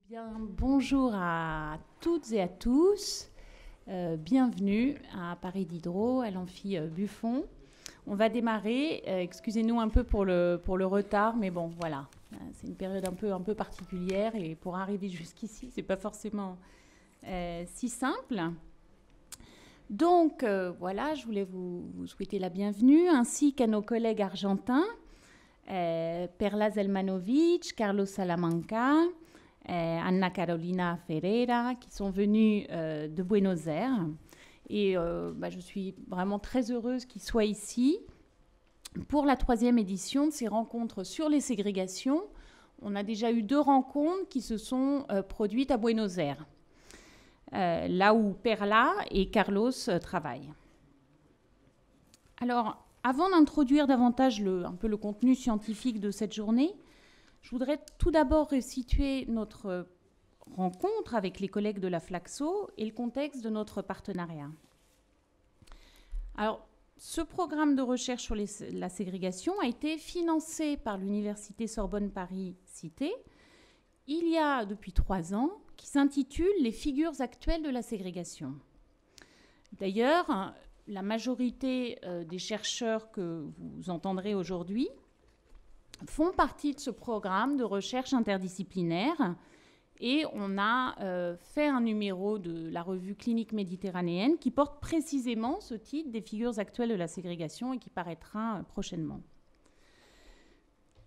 Bien, bonjour à toutes et à tous. Bienvenue à Paris Diderot, à l'amphi Buffon. On va démarrer. Excusez-nous un peu pour le retard, mais bon, voilà. C'est une période un peu particulière et pour arriver jusqu'ici, c'est pas forcément si simple. Donc, voilà, je voulais vous souhaiter la bienvenue, ainsi qu'à nos collègues argentins, Perla Zelmanovic, Carlos Salamanca, Anna Carolina Ferreira, qui sont venus de Buenos Aires. Et je suis vraiment très heureuse qu'ils soient ici pour la 3e édition de ces rencontres sur les ségrégations. On a déjà eu 2 rencontres qui se sont produites à Buenos Aires, là où Perla et Carlos travaillent. Alors, avant d'introduire davantage un peu le contenu scientifique de cette journée, je voudrais tout d'abord resituer notre rencontre avec les collègues de la Flaxo et le contexte de notre partenariat. Alors, ce programme de recherche sur la ségrégation a été financé par l'Université Sorbonne Paris Cité il y a depuis 3 ans, qui s'intitule « Les figures actuelles de la ségrégation ». D'ailleurs, la majorité des chercheurs que vous entendrez aujourd'hui font partie de ce programme de recherche interdisciplinaire. Et on a fait un numéro de la revue Clinique méditerranéenne qui porte précisément ce titre des figures actuelles de la ségrégation et qui paraîtra prochainement.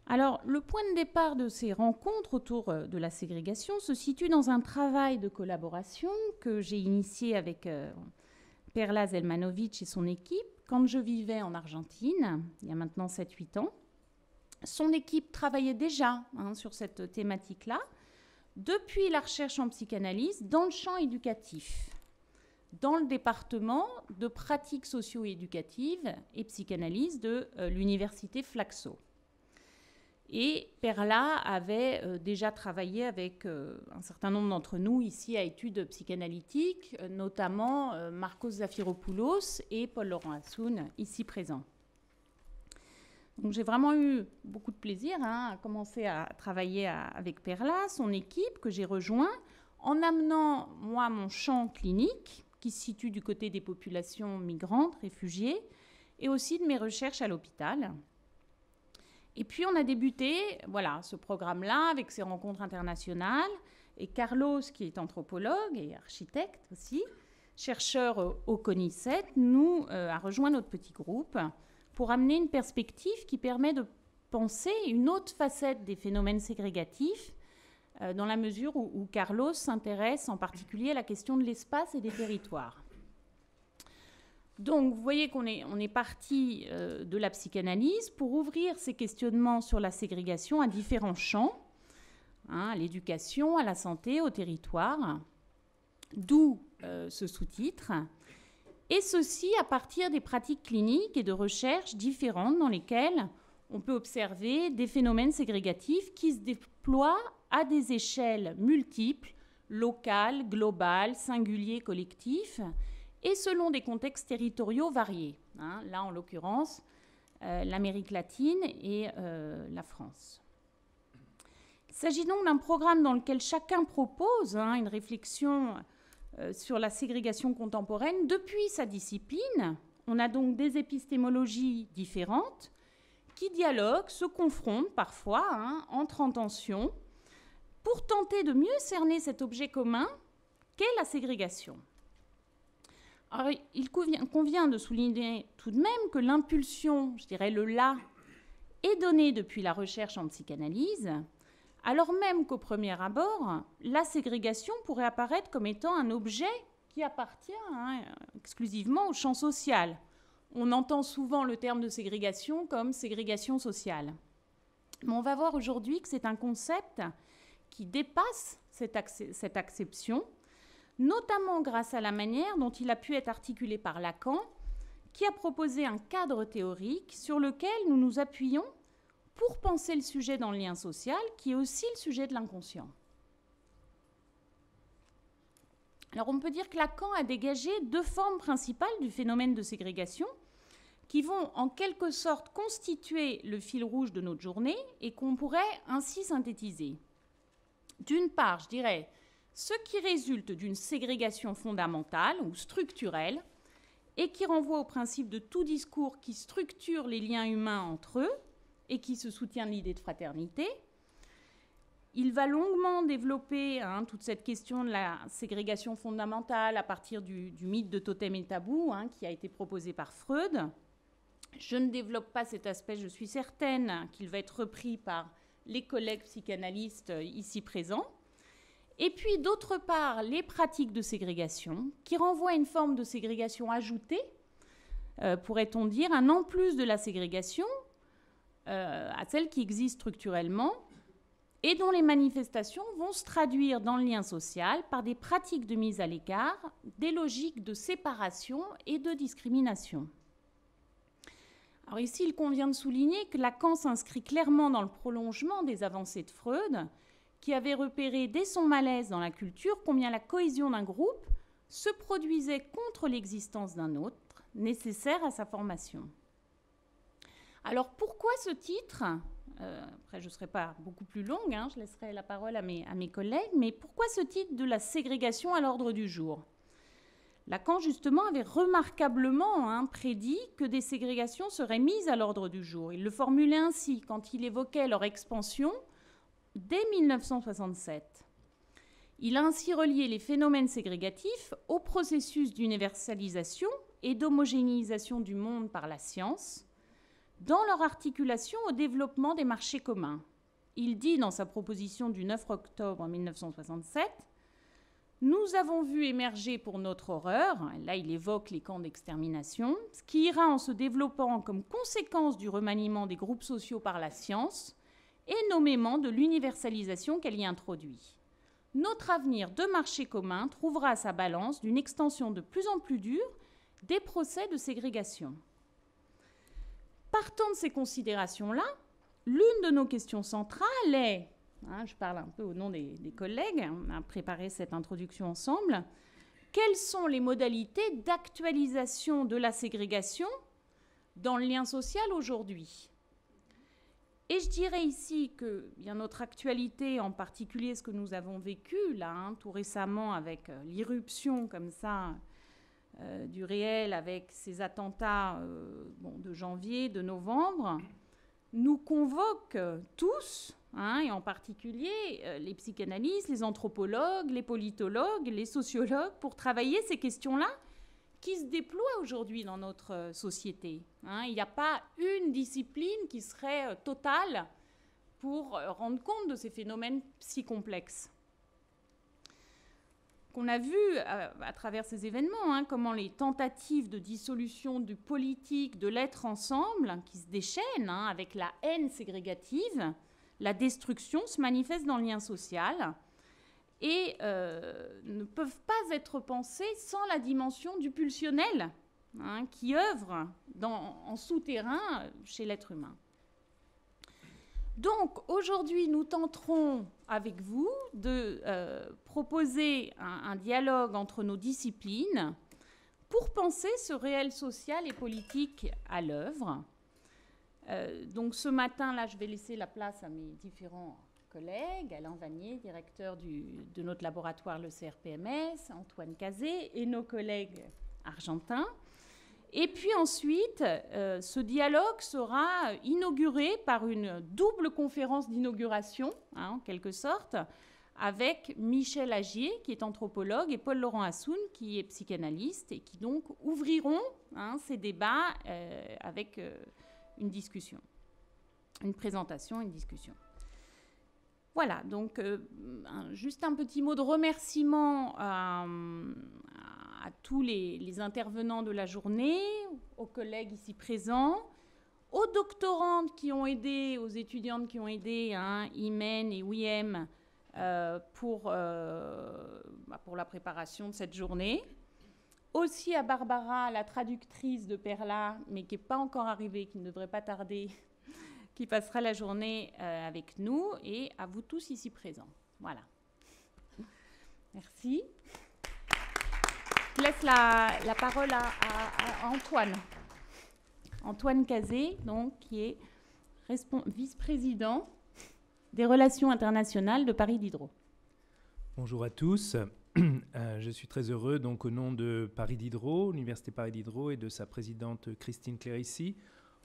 Alors, le point de départ de ces rencontres autour de la ségrégation se situe dans un travail de collaboration que j'ai initié avec Perla Zelmanovic et son équipe quand je vivais en Argentine, il y a maintenant 7-8 ans. Son équipe travaillait déjà sur cette thématique-là depuis la recherche en psychanalyse dans le champ éducatif, dans le département de pratiques socio-éducatives et psychanalyse de l'université Flaxo. Et Perla avait déjà travaillé avec un certain nombre d'entre nous ici à études psychanalytiques, notamment Marcos Zafiropoulos et Paul-Laurent Assoun, ici présents. Donc j'ai vraiment eu beaucoup de plaisir à commencer à travailler avec Perla, son équipe que j'ai rejoint, en amenant, moi, mon champ clinique, qui se situe du côté des populations migrantes, réfugiées, et aussi de mes recherches à l'hôpital. Et puis on a débuté ce programme-là avec ces rencontres internationales, et Carlos, qui est anthropologue et architecte aussi, chercheur au CONICET, nous a rejoint notre petit groupe pour amener une perspective qui permet de penser une autre facette des phénomènes ségrégatifs, dans la mesure où Carlos s'intéresse en particulier à la question de l'espace et des territoires. Donc, vous voyez qu'on est parti de la psychanalyse pour ouvrir ces questionnements sur la ségrégation à différents champs, à l'éducation, à la santé, au territoire, d'où ce sous-titre. Et ceci à partir des pratiques cliniques et de recherche différentes dans lesquelles on peut observer des phénomènes ségrégatifs qui se déploient à des échelles multiples, locales, globales, singuliers, collectifs, et selon des contextes territoriaux variés. Là, en l'occurrence, l'Amérique latine et la France. Il s'agit donc d'un programme dans lequel chacun propose une réflexion sur la ségrégation contemporaine depuis sa discipline. On a donc des épistémologies différentes qui dialoguent, se confrontent parfois, entrent en tension, pour tenter de mieux cerner cet objet commun qu'est la ségrégation. Alors, il convient de souligner tout de même que l'impulsion, je dirais le là, est donnée depuis la recherche en psychanalyse, alors même qu'au premier abord, la ségrégation pourrait apparaître comme étant un objet qui appartient exclusivement au champ social. On entend souvent le terme de ségrégation comme ségrégation sociale. Mais on va voir aujourd'hui que c'est un concept qui dépasse cette acception, notamment grâce à la manière dont il a pu être articulé par Lacan, qui a proposé un cadre théorique sur lequel nous nous appuyons pour penser le sujet dans le lien social, qui est aussi le sujet de l'inconscient. Alors on peut dire que Lacan a dégagé 2 formes principales du phénomène de ségrégation qui vont en quelque sorte constituer le fil rouge de notre journée et qu'on pourrait ainsi synthétiser. D'une part, je dirais, ce qui résulte d'une ségrégation fondamentale ou structurelle et qui renvoie au principe de tout discours qui structure les liens humains entre eux et qui se soutient de l'idée de fraternité. Il va longuement développer toute cette question de la ségrégation fondamentale à partir du mythe de totem et tabou qui a été proposé par Freud. Je ne développe pas cet aspect, je suis certaine qu'il va être repris par les collègues psychanalystes ici présents. Et puis, d'autre part, les pratiques de ségrégation, qui renvoient à une forme de ségrégation ajoutée, pourrait-on dire, un en plus de la ségrégation, à celle qui existe structurellement, et dont les manifestations vont se traduire dans le lien social par des pratiques de mise à l'écart, des logiques de séparation et de discrimination. Alors ici, il convient de souligner que Lacan s'inscrit clairement dans le prolongement des avancées de Freud, qui avait repéré dès son malaise dans la culture combien la cohésion d'un groupe se produisait contre l'existence d'un autre, nécessaire à sa formation. Alors pourquoi ce titre ? Après, je ne serai pas beaucoup plus longue, je laisserai la parole à mes collègues, mais pourquoi ce titre de la ségrégation à l'ordre du jour ? Lacan, justement, avait remarquablement prédit que des ségrégations seraient mises à l'ordre du jour. Il le formulait ainsi quand il évoquait leur expansion dès 1967. Il a ainsi relié les phénomènes ségrégatifs au processus d'universalisation et d'homogénéisation du monde par la science, dans leur articulation au développement des marchés communs. Il dit dans sa proposition du 9 octobre 1967 « Nous avons vu émerger pour notre horreur, là il évoque les camps d'extermination, ce qui ira en se développant comme conséquence du remaniement des groupes sociaux par la science et nommément de l'universalisation qu'elle y introduit. Notre avenir de marché commun trouvera sa balance d'une extension de plus en plus dure des procès de ségrégation. » Partant de ces considérations-là, l'une de nos questions centrales est, je parle un peu au nom des collègues, on a préparé cette introduction ensemble, quelles sont les modalités d'actualisation de la ségrégation dans le lien social aujourd'hui ? Et je dirais ici que bien notre actualité, en particulier ce que nous avons vécu là, tout récemment avec l'irruption comme ça du réel avec ces attentats de janvier, de novembre, nous convoque tous, et en particulier les psychanalystes, les anthropologues, les politologues, les sociologues, pour travailler ces questions-là qui se déploient aujourd'hui dans notre société. Il n'y a pas une discipline qui serait totale pour rendre compte de ces phénomènes si complexes. Qu'on a vu à travers ces événements, comment les tentatives de dissolution du politique, de l'être ensemble, qui se déchaînent avec la haine ségrégative, la destruction se manifeste dans le lien social et ne peuvent pas être pensées sans la dimension du pulsionnel qui œuvre en souterrain chez l'être humain. Donc, aujourd'hui, nous tenterons avec vous de proposer un dialogue entre nos disciplines pour penser ce réel social et politique à l'œuvre. Donc, ce matin-là, je vais laisser la place à mes différents collègues, Alain Vanier, directeur de notre laboratoire, le CRPMS, Antoine Cazé, et nos collègues argentins. Et puis ensuite, ce dialogue sera inauguré par une double conférence d'inauguration, en quelque sorte, avec Michel Agier, qui est anthropologue, et Paul-Laurent Assoun, qui est psychanalyste, et qui donc ouvriront ces débats avec une discussion, une présentation, une discussion. Voilà, donc juste un petit mot de remerciement à tous les intervenants de la journée, aux collègues ici présents, aux doctorantes qui ont aidé, aux étudiantes qui ont aidé, Imen et Wiem, pour la préparation de cette journée. Aussi à Barbara, la traductrice de Perla, mais qui n'est pas encore arrivée, qui ne devrait pas tarder, qui passera la journée avec nous, et à vous tous ici présents. Voilà. Merci. Je laisse la parole à Antoine. Antoine Cazé, donc, qui est vice-président des relations internationales de Paris Diderot. Bonjour à tous. Je suis très heureux, donc, au nom de Paris Diderot, l'Université Paris Diderot, et de sa présidente Christine Clérici,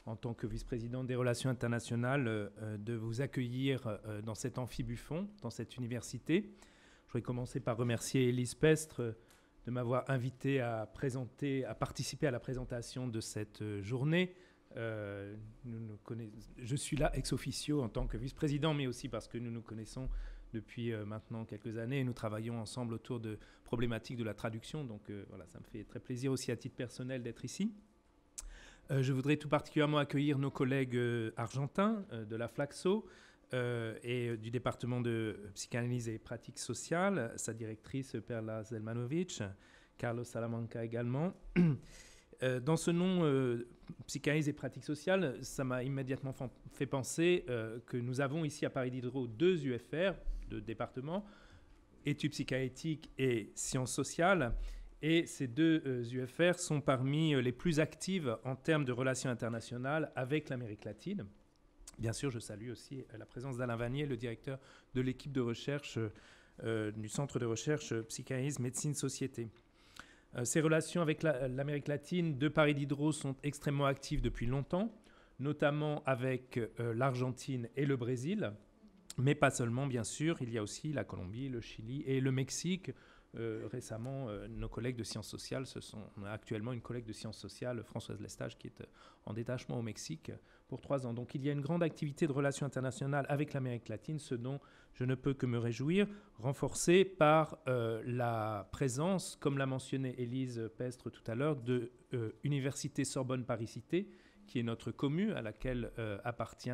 en tant que vice-présidente des relations internationales, de vous accueillir dans cet amphibuffon, dans cette université. Je voudrais commencer par remercier Élise Pestre de m'avoir invité à participer à la présentation de cette journée. Je suis là ex officio en tant que vice-président, mais aussi parce que nous nous connaissons depuis maintenant quelques années et nous travaillons ensemble autour de problématiques de la traduction. Donc voilà, ça me fait très plaisir aussi à titre personnel d'être ici. Je voudrais tout particulièrement accueillir nos collègues argentins de la Flaxo et du département de psychanalyse et pratiques sociales, sa directrice Perla Zelmanovic, Carlos Salamanca également. Dans ce nom, psychanalyse et pratiques sociales, ça m'a immédiatement fait penser que nous avons ici à Paris Diderot 2 UFR, 2 départements, études psychanalytiques et sciences sociales. Et ces 2 UFR sont parmi les plus actives en termes de relations internationales avec l'Amérique latine. Bien sûr, je salue aussi la présence d'Alain Vanier, le directeur de l'équipe de recherche du Centre de recherche Psychanalyse, Médecine, Société. Ces relations avec l'Amérique latine de Paris Diderot sont extrêmement actives depuis longtemps, notamment avec l'Argentine et le Brésil, mais pas seulement, bien sûr. Il y a aussi la Colombie, le Chili et le Mexique. Récemment, nos collègues de sciences sociales, on a actuellement une collègue de sciences sociales, Françoise Lestage, qui est en détachement au Mexique pour 3 ans. Donc il y a une grande activité de relations internationales avec l'Amérique latine, ce dont je ne peux que me réjouir, renforcée par la présence, comme l'a mentionné Élise Pestre tout à l'heure, de Université Sorbonne-Paris-Cité, qui est notre commu à laquelle appartient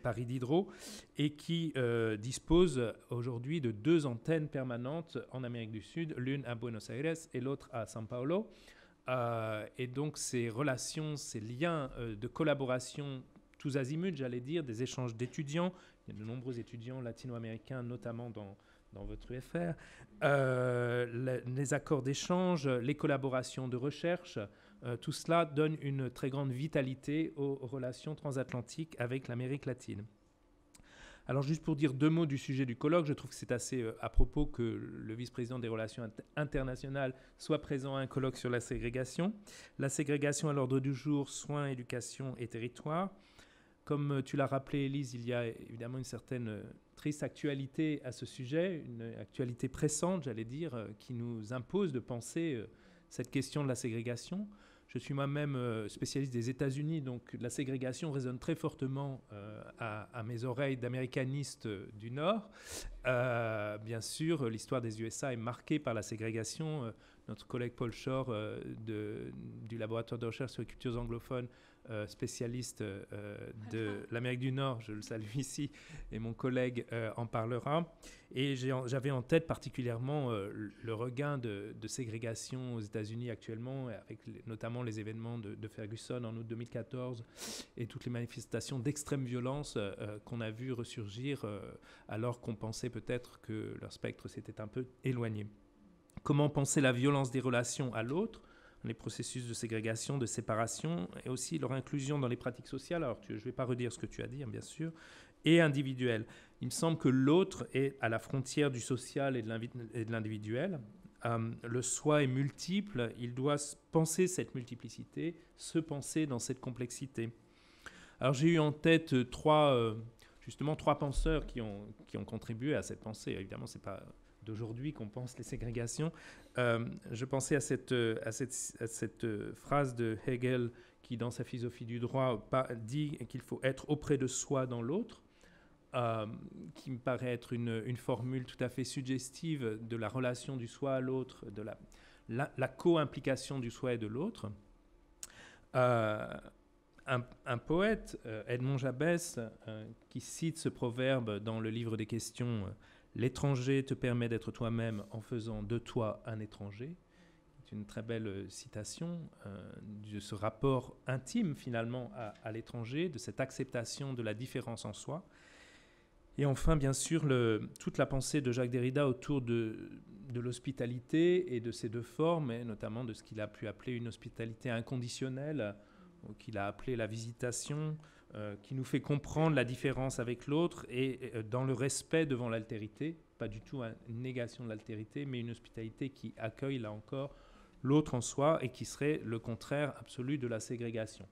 Paris Diderot, et qui dispose aujourd'hui de 2 antennes permanentes en Amérique du Sud, l'une à Buenos Aires et l'autre à São Paulo. Et donc ces relations, ces liens de collaboration tous azimuts, j'allais dire, des échanges d'étudiants, il y a de nombreux étudiants latino-américains, notamment dans votre UFR, les accords d'échange, les collaborations de recherche, tout cela donne une très grande vitalité aux relations transatlantiques avec l'Amérique latine. Alors juste pour dire 2 mots du sujet du colloque, je trouve que c'est assez à propos que le vice-président des relations internationales soit présent à un colloque sur la ségrégation. La ségrégation à l'ordre du jour, soins, éducation et territoire. Comme tu l'as rappelé, Élise, il y a évidemment une certaine triste actualité à ce sujet, une actualité pressante, j'allais dire, qui nous impose de penser cette question de la ségrégation. Je suis moi-même spécialiste des États-Unis, donc la ségrégation résonne très fortement à mes oreilles d'américaniste du Nord. Bien sûr, l'histoire des USA est marquée par la ségrégation. Notre collègue Paul Shore du laboratoire de recherche sur les cultures anglophones, spécialiste de l'Amérique du Nord, je le salue ici, et mon collègue en parlera. Et j'avais en tête particulièrement le regain de ségrégation aux États-Unis actuellement, avec notamment les événements de Ferguson en août 2014 et toutes les manifestations d'extrême violence qu'on a vues ressurgir alors qu'on pensait peut-être que leur spectre s'était un peu éloigné. Comment penser la violence des relations à l'autre, les processus de ségrégation, de séparation, et aussi leur inclusion dans les pratiques sociales. Alors, je ne vais pas redire ce que tu as dit, hein, bien sûr, et individuel. Il me semble que l'autre est à la frontière du social et de l'individuel. Le soi est multiple, il doit penser cette multiplicité, se penser dans cette complexité. Alors, j'ai eu en tête justement trois penseurs qui ont contribué à cette pensée. Évidemment, ce n'est pas d'aujourd'hui qu'on pense les ségrégations. Je pensais à cette phrase de Hegel qui, dans sa philosophie du droit, dit qu'il faut être auprès de soi dans l'autre, qui me paraît être une formule tout à fait suggestive de la relation du soi à l'autre, de la co-implication du soi et de l'autre. Un poète, Edmond Jabès, qui cite ce proverbe dans le livre des questions « L'étranger te permet d'être toi-même en faisant de toi un étranger ». C'est une très belle citation de ce rapport intime finalement à l'étranger, de cette acceptation de la différence en soi. Et enfin, bien sûr, toute la pensée de Jacques Derrida autour de l'hospitalité et de ses 2 formes, et notamment de ce qu'il a pu appeler une hospitalité inconditionnelle, qu'il a appelé la visitation, qui nous fait comprendre la différence avec l'autre et dans le respect devant l'altérité, pas du tout une négation de l'altérité, mais une hospitalité qui accueille, là encore, l'autre en soi et qui serait le contraire absolu de la ségrégation.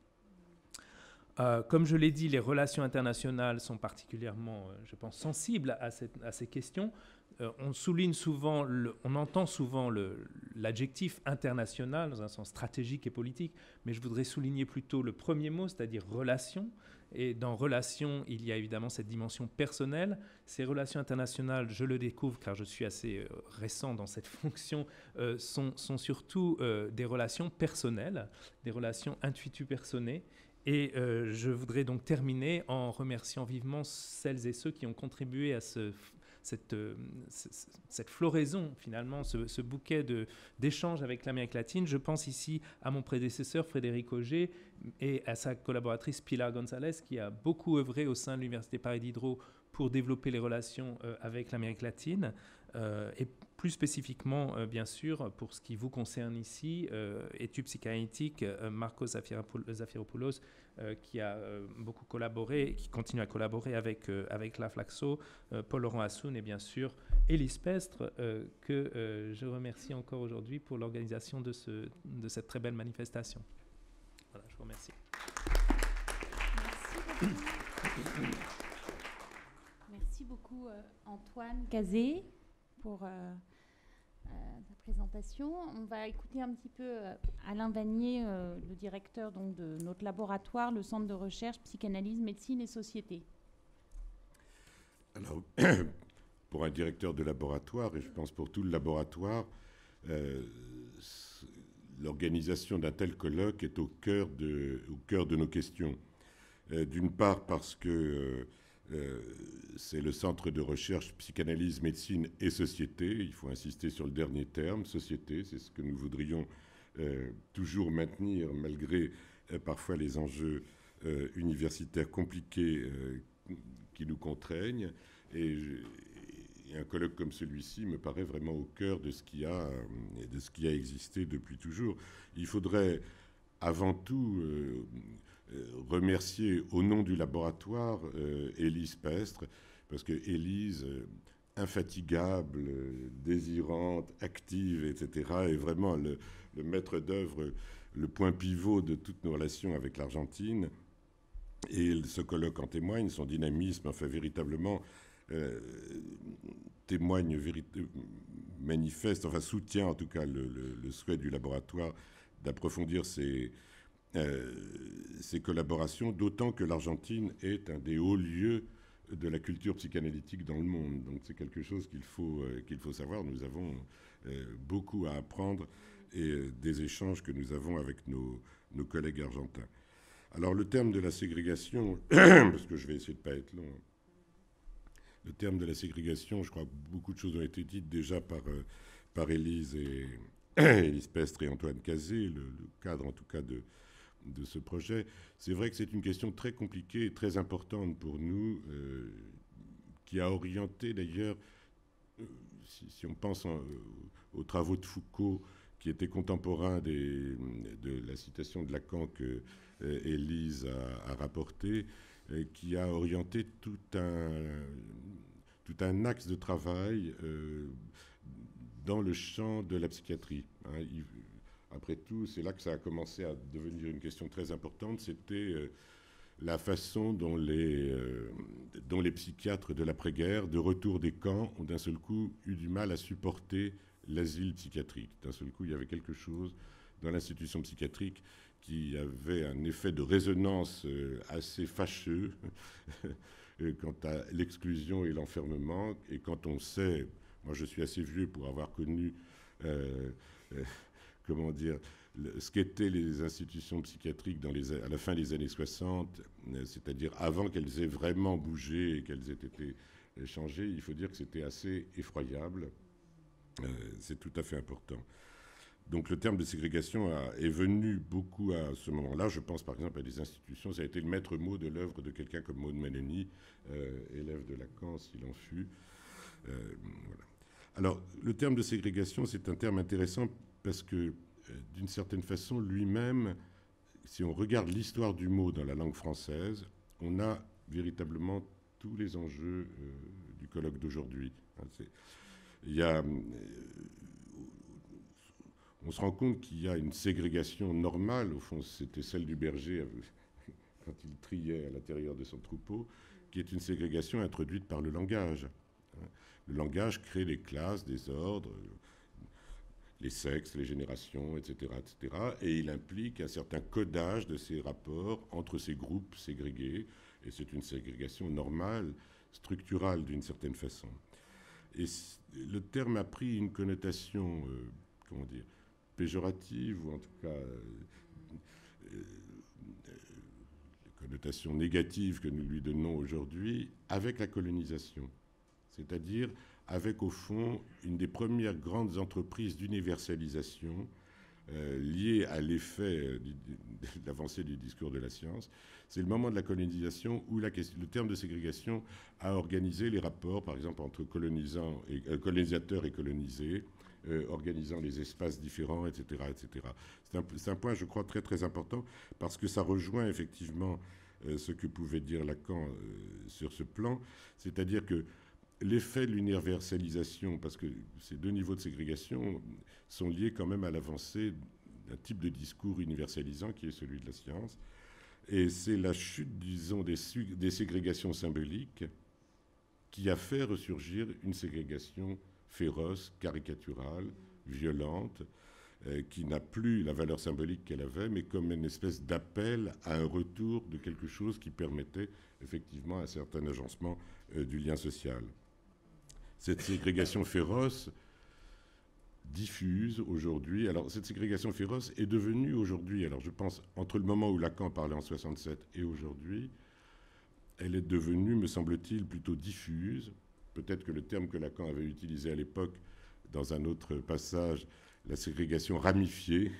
Comme je l'ai dit, les relations internationales sont particulièrement, je pense, sensibles à ces questions. On souligne souvent, on entend souvent l'adjectif international dans un sens stratégique et politique, mais je voudrais souligner plutôt le premier mot, c'est-à-dire relation. Et dans relation, il y a évidemment cette dimension personnelle. Ces relations internationales, je le découvre car je suis assez récent dans cette fonction, sont surtout des relations personnelles, des relations intuitu personnées. Et je voudrais donc terminer en remerciant vivement celles et ceux qui ont contribué à cette floraison, finalement, ce bouquet d'échanges avec l'Amérique latine. Je pense ici à mon prédécesseur Frédéric Auger et à sa collaboratrice Pilar González, qui a beaucoup œuvré au sein de l'Université Paris Diderot pour développer les relations avec l'Amérique latine. Et plus spécifiquement, bien sûr, pour ce qui vous concerne ici, études psychanalytiques, Marcos Zafiropoulos, qui a beaucoup collaboré, qui continue à collaborer avec Laflaxo, Paul-Laurent Assoun et bien sûr Élise Pestre, que je remercie encore aujourd'hui pour l'organisation de cette très belle manifestation. Voilà, je vous remercie. Merci beaucoup Antoine Cazé pour ta présentation. On va écouter un petit peu Alain Vanier, le directeur donc, de notre laboratoire, le Centre de recherche Psychanalyse, Médecine et Société. Alors, pour un directeur de laboratoire, et je pense pour tout le laboratoire, l'organisation d'un tel colloque est au cœur de nos questions. D'une part parce que c'est le Centre de recherche Psychanalyse, Médecine et Société. Il faut insister sur le dernier terme, société. C'est ce que nous voudrions toujours maintenir malgré parfois les enjeux universitaires compliqués qui nous contraignent. Et un colloque comme celui-ci me paraît vraiment au cœur de ce qui a existé depuis toujours. Il faudrait avant tout remercier au nom du laboratoire Élise Pestre, parce que Élise, infatigable, désirante, active, etc., est vraiment le maître d'œuvre, le point pivot de toutes nos relations avec l'Argentine. Et ce colloque en témoigne, son dynamisme, enfin véritablement témoigne, manifeste, enfin soutient en tout cas le souhait du laboratoire d'approfondir ces collaborations, d'autant que l'Argentine est un des hauts lieux de la culture psychanalytique dans le monde. Donc c'est quelque chose qu'il faut savoir. Nous avons beaucoup à apprendre et des échanges que nous avons avec nos collègues argentins. Alors le terme de la ségrégation, parce que je vais essayer de ne pas être long, le terme de la ségrégation, je crois que beaucoup de choses ont été dites déjà par Élise Pestre et Antoine Cazé, le cadre en tout cas de ce projet. C'est vrai que c'est une question très compliquée et très importante pour nous, qui a orienté d'ailleurs, si on pense aux travaux de Foucault, qui était contemporain de la citation de Lacan que Élise a rapportée, qui a orienté tout un axe de travail dans le champ de la psychiatrie. Après tout, c'est là que ça a commencé à devenir une question très importante. C'était la façon dont les psychiatres de l'après-guerre, de retour des camps, ont d'un seul coup eu du mal à supporter l'asile psychiatrique. D'un seul coup, il y avait quelque chose dans l'institution psychiatrique qui avait un effet de résonance assez fâcheux quant à l'exclusion et l'enfermement. Et quand on sait, moi je suis assez vieux pour avoir connu, ce qu'étaient les institutions psychiatriques à la fin des années 60, c'est-à-dire avant qu'elles aient vraiment bougé et qu'elles aient été changées, il faut dire que c'était assez effroyable. C'est tout à fait important. Donc le terme de ségrégation est venu beaucoup à ce moment-là. Je pense par exemple à des institutions. Ça a été le maître mot de l'œuvre de quelqu'un comme Maud Manoni, élève de Lacan, s'il en fut. Voilà. Alors le terme de ségrégation, c'est un terme intéressant parce que d'une certaine façon, lui-même, si on regarde l'histoire du mot dans la langue française, on a véritablement tous les enjeux du colloque d'aujourd'hui. Il y a, on se rend compte qu'il y a une ségrégation normale, au fond c'était celle du berger quand il triait à l'intérieur de son troupeau, qui est une ségrégation introduite par le langage. Le langage crée les classes, des ordres, les sexes, les générations, etc., etc. Et il implique un certain codage de ces rapports entre ces groupes ségrégés. Et c'est une ségrégation normale, structurale d'une certaine façon. Et le terme a pris une connotation, comment dire, péjorative, ou en tout cas connotation négative que nous lui donnons aujourd'hui, avec la colonisation. C'est-à-dire avec, au fond, une des premières grandes entreprises d'universalisation liées à l'effet de l'avancée du discours de la science. C'est le moment de la colonisation où le terme de ségrégation a organisé les rapports, par exemple, entre colonisateurs et colonisés, organisant les espaces différents, etc. etc. C'est un point, je crois, très, très important, parce que ça rejoint effectivement ce que pouvait dire Lacan sur ce plan, c'est-à-dire que l'effet de l'universalisation, parce que ces deux niveaux de ségrégation sont liés quand même à l'avancée d'un type de discours universalisant qui est celui de la science. Et c'est la chute, disons, des ségrégations symboliques qui a fait ressurgir une ségrégation féroce, caricaturale, violente, qui n'a plus la valeur symbolique qu'elle avait, mais comme une espèce d'appel à un retour de quelque chose qui permettait effectivement un certain agencement du lien social. Cette ségrégation féroce diffuse aujourd'hui. Alors, cette ségrégation féroce est devenue aujourd'hui, alors je pense, entre le moment où Lacan parlait en 67 et aujourd'hui, elle est devenue, me semble-t-il, plutôt diffuse. Peut-être que le terme que Lacan avait utilisé à l'époque, dans un autre passage, la ségrégation ramifiée,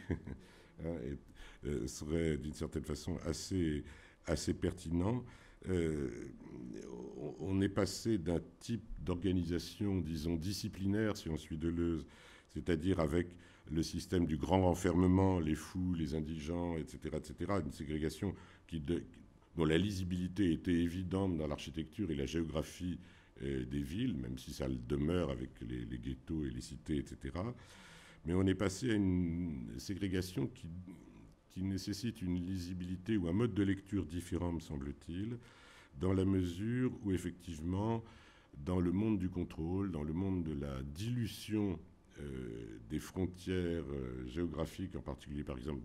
serait d'une certaine façon assez pertinent. On est passé d'un type d'organisation, disons, disciplinaire, si on suit Deleuze, c'est-à-dire avec le système du grand renfermement, les fous, les indigents, etc., une ségrégation dont la lisibilité était évidente dans l'architecture et la géographie des villes, même si ça le demeure avec les ghettos et les cités, etc. Mais on est passé à une ségrégation qui nécessite une lisibilité ou un mode de lecture différent, me semble-t-il, dans la mesure où, effectivement, dans le monde du contrôle, dans le monde de la dilution des frontières géographiques, en particulier, par exemple,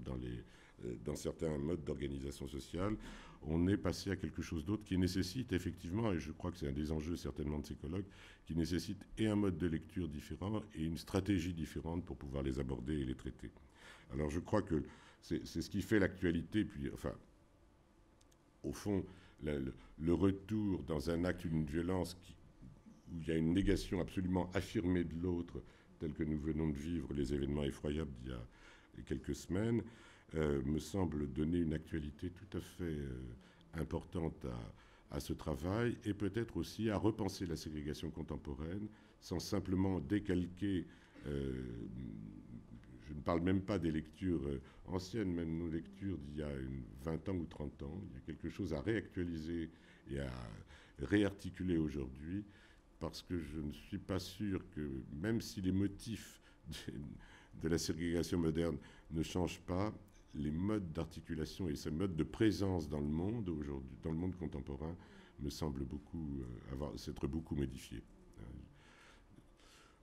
dans certains modes d'organisation sociale, on est passé à quelque chose d'autre qui nécessite, effectivement, et je crois que c'est un des enjeux certainement de ces colloques, qui nécessite et un mode de lecture différent et une stratégie différente pour pouvoir les aborder et les traiter. Alors, je crois que c'est ce qui fait l'actualité, puis, enfin, au fond, le retour dans un acte d'une violence où il y a une négation absolument affirmée de l'autre, tel que nous venons de vivre les événements effroyables d'il y a quelques semaines, me semble donner une actualité tout à fait importante à ce travail, et peut-être aussi à repenser la ségrégation contemporaine sans simplement décalquer. Je ne parle même pas des lectures anciennes, même nos lectures d'il y a 20 ans ou 30 ans. Il y a quelque chose à réactualiser et à réarticuler aujourd'hui, parce que je ne suis pas sûr que, même si les motifs de la ségrégation moderne ne changent pas, les modes d'articulation et ces modes de présence dans le monde aujourd'hui, dans le monde contemporain, me semblent s'être beaucoup modifiés.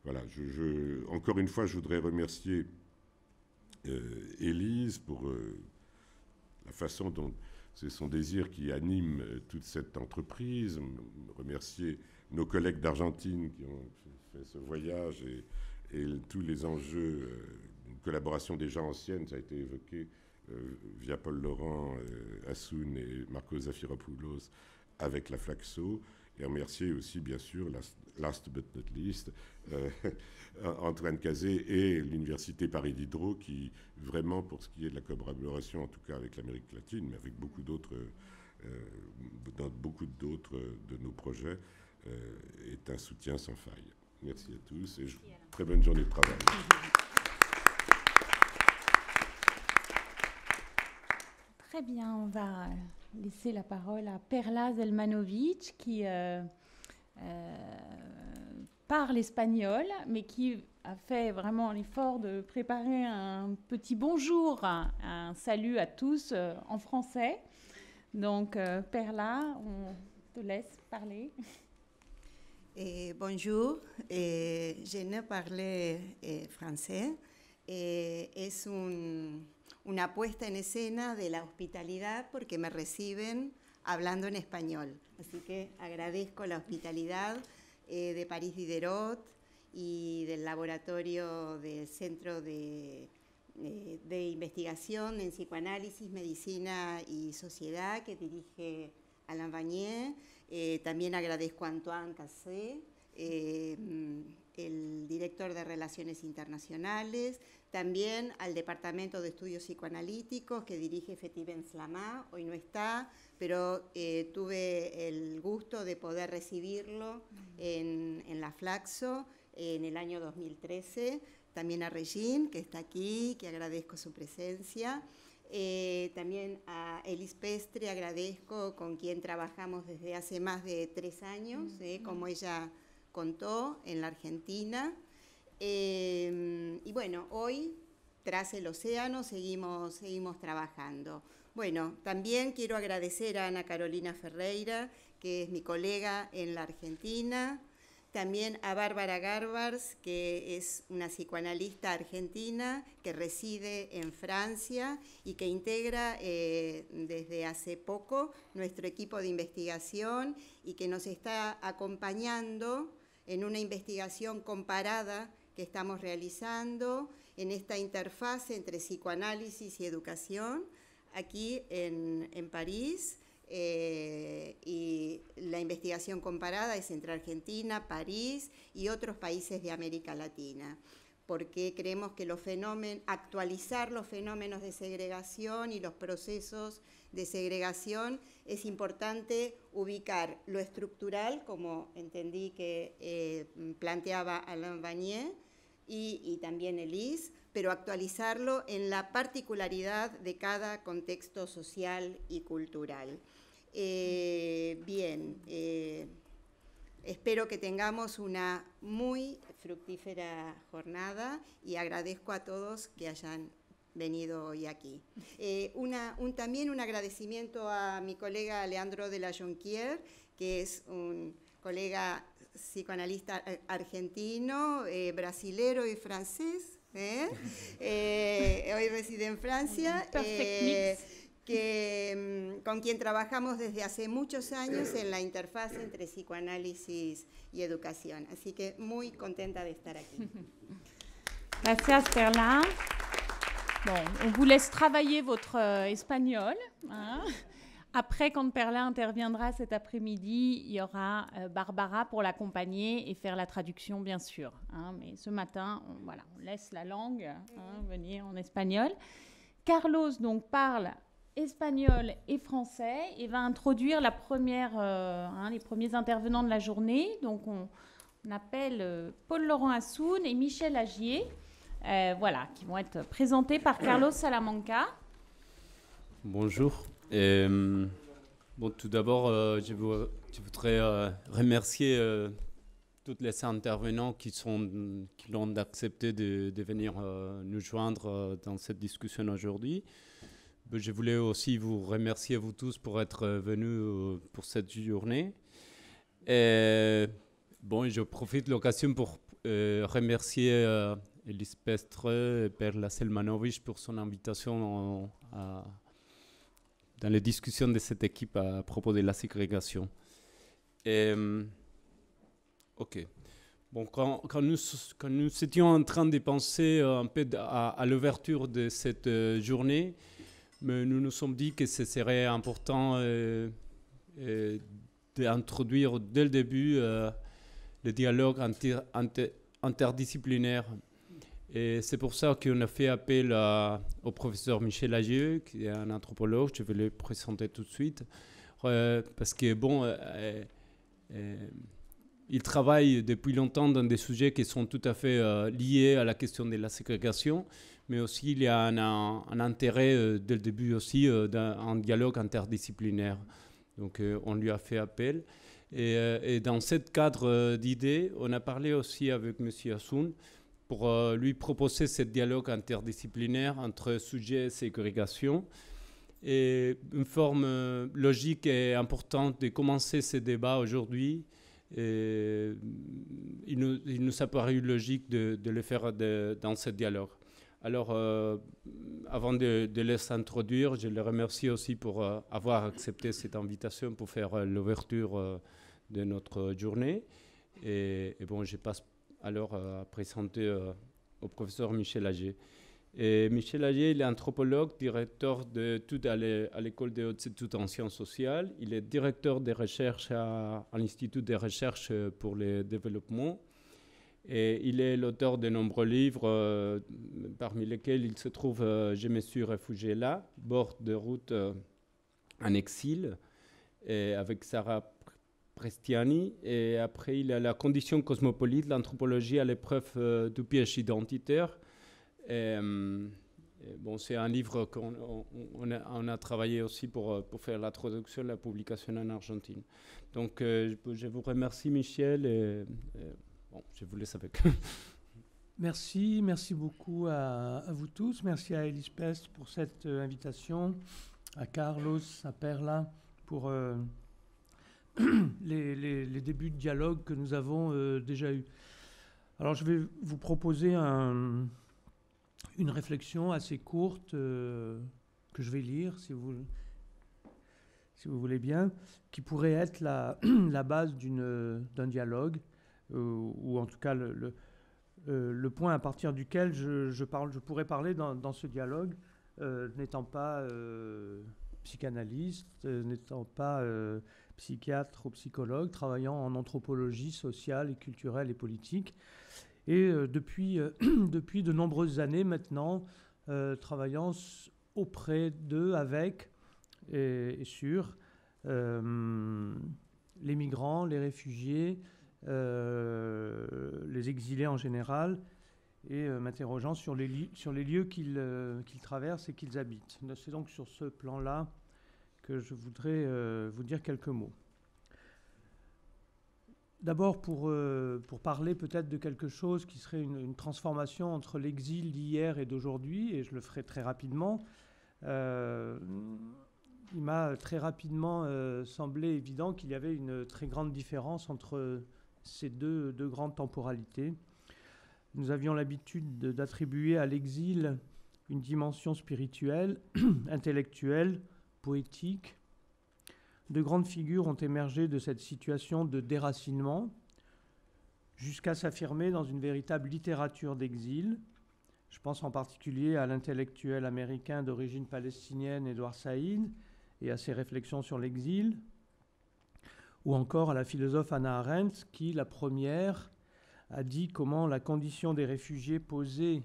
Voilà. Encore une fois, je voudrais remercier Élise pour la façon dont c'est son désir qui anime toute cette entreprise. Remercier nos collègues d'Argentine qui ont fait ce voyage et tous les enjeux d'une collaboration déjà ancienne, ça a été évoqué via Paul Laurent, Assoun et Marcos Zafiropoulos avec la Flaxo. Et remercier aussi, bien sûr, last but not least, Antoine Cazé et l'Université Paris Diderot, qui, vraiment, pour ce qui est de la collaboration, en tout cas avec l'Amérique latine, mais avec beaucoup d'autres, dans beaucoup d'autres de nos projets, est un soutien sans faille. Merci à tous et très bonne journée de travail. Très bien, on va laisser la parole à Perla Zelmanovic qui parle espagnol, mais qui a fait vraiment l'effort de préparer un petit bonjour, un salut à tous en français. Donc, Perla, on te laisse parler. Bonjour, je ne parle francés. Es una puesta en escena de la hospitalidad porque me reciben hablando en español. Así que agradezco la hospitalidad de París Diderot y del laboratorio del Centro de Investigación en Psicoanálisis, Medicina y Sociedad que dirige Alain Vanier. También agradezco a Antoine Cassé, el director de Relaciones Internacionales, también al Departamento de Estudios Psicoanalíticos que dirige Feti Ben-Slama, hoy no está, pero tuve el gusto de poder recibirlo en la Flaxo en el año 2013, también a Regine, que está aquí, que agradezco su presencia. También a Elis Pestre agradezco, con quien trabajamos desde hace más de 3 años, como ella contó, en la Argentina. Y bueno, hoy, tras el océano, seguimos trabajando. Bueno, también quiero agradecer a Ana Carolina Ferreira, que es mi colega en la Argentina. También a Bárbara Garbars, que es una psicoanalista argentina que reside en Francia y que integra desde hace poco nuestro equipo de investigación y que nos está acompañando en una investigación comparada que estamos realizando en esta interfase entre psicoanálisis y educación aquí en París. Y la investigación comparada es entre Argentina, París y otros países de América Latina, porque creemos que actualizar los fenómenos de segregación y los procesos de segregación es importante ubicar lo estructural, como entendí que planteaba Alain Vanier y también Elis, pero actualizarlo en la particularidad de cada contexto social y cultural. Espero que tengamos una muy fructífera jornada y agradezco a todos que hayan venido hoy aquí. También un agradecimiento a mi colega Leandro de la Jonquière, que es un colega psicoanalista argentino, brasilero y francés. Hoy reside en Francia. Con quien trabajamos desde hace muchos años en la interfaz entre psicoanálisis y educación. Así que muy contenta de estar aquí. Gracias, Perla. Bon, on vous laisse travailler votre espagnol. Hein. Après, quand Perla interviendra cet après-midi, il y aura Barbara pour l'accompagner et faire la traduction, bien sûr. Hein. Mais ce matin, on laisse la langue venir en espagnol. Carlos donc parle espagnol et français et va introduire les premiers intervenants de la journée. Donc on appelle Paul-Laurent Assoun et Michel Agier, qui vont être présentés par Carlos Salamanca. Bonjour. Tout d'abord, je voudrais remercier tous les intervenants qui l'ont accepté de venir nous joindre dans cette discussion aujourd'hui. Je voulais aussi vous remercier, vous tous, pour être venus pour cette journée. Je profite de l'occasion pour remercier Elis Pestre et Perla Selmanovic pour son invitation dans les discussions de cette équipe à propos de la ségrégation. Quand nous étions en train de penser un peu à l'ouverture de cette journée, mais nous nous sommes dit que ce serait important d'introduire dès le début le dialogue interdisciplinaire. Et c'est pour ça qu'on a fait appel au professeur Michel Agier, qui est un anthropologue. Je vais le présenter tout de suite. Parce que, il travaille depuis longtemps dans des sujets qui sont tout à fait liés à la question de la ségrégation, mais aussi il y a un intérêt dès le début aussi d'un dialogue interdisciplinaire. Donc on lui a fait appel. Et dans ce cadre d'idées, on a parlé aussi avec M. Assoun pour lui proposer ce dialogue interdisciplinaire entre sujet et ségrégation. Et une forme logique et importante de commencer ce débat aujourd'hui. Il nous a paru logique de le faire dans ce dialogue. Alors, avant de les introduire, je les remercie aussi pour avoir accepté cette invitation pour faire l'ouverture de notre journée. Et bon, je passe alors à présenter au professeur Michel Ager. Et Michel Ager, il est anthropologue, directeur d'études à l'École des hautes études en sciences sociales. Il est directeur de recherche à l'Institut de recherche pour le développement. Et il est l'auteur de nombreux livres, parmi lesquels il se trouve « Je me suis réfugié là », « Bord de route en exil », et avec Sarah Prestiani. Et après, il a « La condition cosmopolite, l'anthropologie à l'épreuve du piège identitaire ». Bon, c'est un livre qu'on a travaillé aussi pour faire la traduction et la publication en Argentine. Donc, je vous remercie, Michel, et bon, je vous laisse avec. Merci beaucoup à vous tous. Merci à Elis Pest pour cette invitation, à Carlos, à Perla pour les débuts de dialogue que nous avons déjà eus. Alors, je vais vous proposer une réflexion assez courte que je vais lire, si vous voulez bien, qui pourrait être la base d'un dialogue, ou en tout cas le point à partir duquel je pourrais parler dans ce dialogue, n'étant pas psychanalyste, n'étant pas psychiatre ou psychologue, travaillant en anthropologie sociale et culturelle et politique. Et depuis de nombreuses années maintenant, travaillant auprès d'eux, avec et sur les migrants, les réfugiés, les exilés en général, et m'interrogeant sur les lieux qu'ils traversent et qu'ils habitent. C'est donc sur ce plan-là que je voudrais vous dire quelques mots. D'abord, pour parler peut-être de quelque chose qui serait une transformation entre l'exil d'hier et d'aujourd'hui, et je le ferai très rapidement, il m'a très rapidement semblé évident qu'il y avait une très grande différence entre ces deux grandes temporalités. Nous avions l'habitude d'attribuer à l'exil une dimension spirituelle, intellectuelle, poétique. De grandes figures ont émergé de cette situation de déracinement jusqu'à s'affirmer dans une véritable littérature d'exil. Je pense en particulier à l'intellectuel américain d'origine palestinienne Edward Said et à ses réflexions sur l'exil, ou encore à la philosophe Hannah Arendt qui, la première, a dit comment la condition des réfugiés posait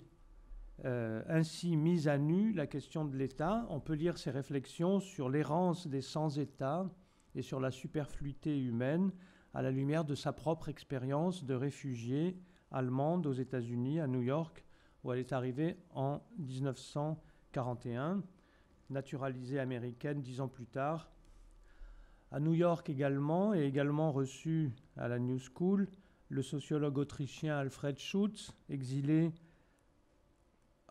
ainsi mise à nu la question de l'État. On peut lire ses réflexions sur l'errance des sans-État et sur la superfluité humaine à la lumière de sa propre expérience de réfugiée allemande aux États-Unis, à New York, où elle est arrivée en 1941, naturalisée américaine 10 ans plus tard. À New York également, et également reçu à la New School, le sociologue autrichien Alfred Schutz, exilé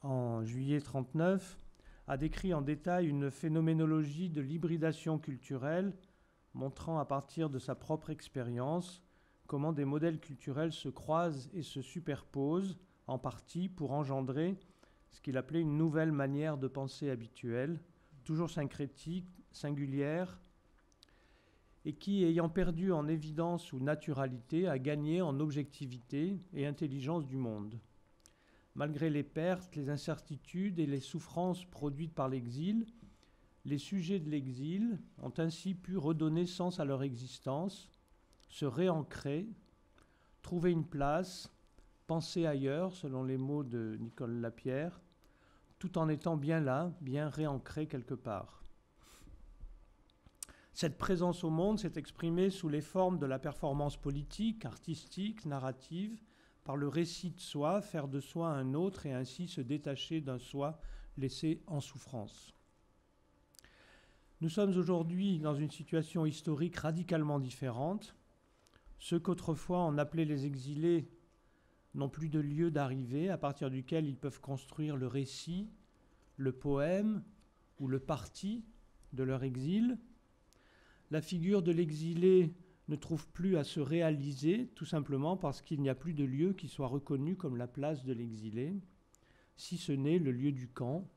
en juillet 1939, a décrit en détail une phénoménologie de l'hybridation culturelle, montrant à partir de sa propre expérience comment des modèles culturels se croisent et se superposent, en partie pour engendrer ce qu'il appelait une nouvelle manière de penser habituelle, toujours syncrétique, singulière, et qui, ayant perdu en évidence ou naturalité, a gagné en objectivité et intelligence du monde. Malgré les pertes, les incertitudes et les souffrances produites par l'exil, les sujets de l'exil ont ainsi pu redonner sens à leur existence, se réancrer, trouver une place, penser ailleurs, selon les mots de Nicole Lapierre, tout en étant bien là, bien réancré quelque part. Cette présence au monde s'est exprimée sous les formes de la performance politique, artistique, narrative, par le récit de soi, faire de soi un autre et ainsi se détacher d'un soi laissé en souffrance. Nous sommes aujourd'hui dans une situation historique radicalement différente, Ceux qu'autrefois on appelait les exilés n'ont plus de lieu d'arrivée à partir duquel ils peuvent construire le récit, le poème ou le parti de leur exil. La figure de l'exilé ne trouve plus à se réaliser, tout simplement parce qu'il n'y a plus de lieu qui soit reconnu comme la place de l'exilé, si ce n'est le lieu du camp,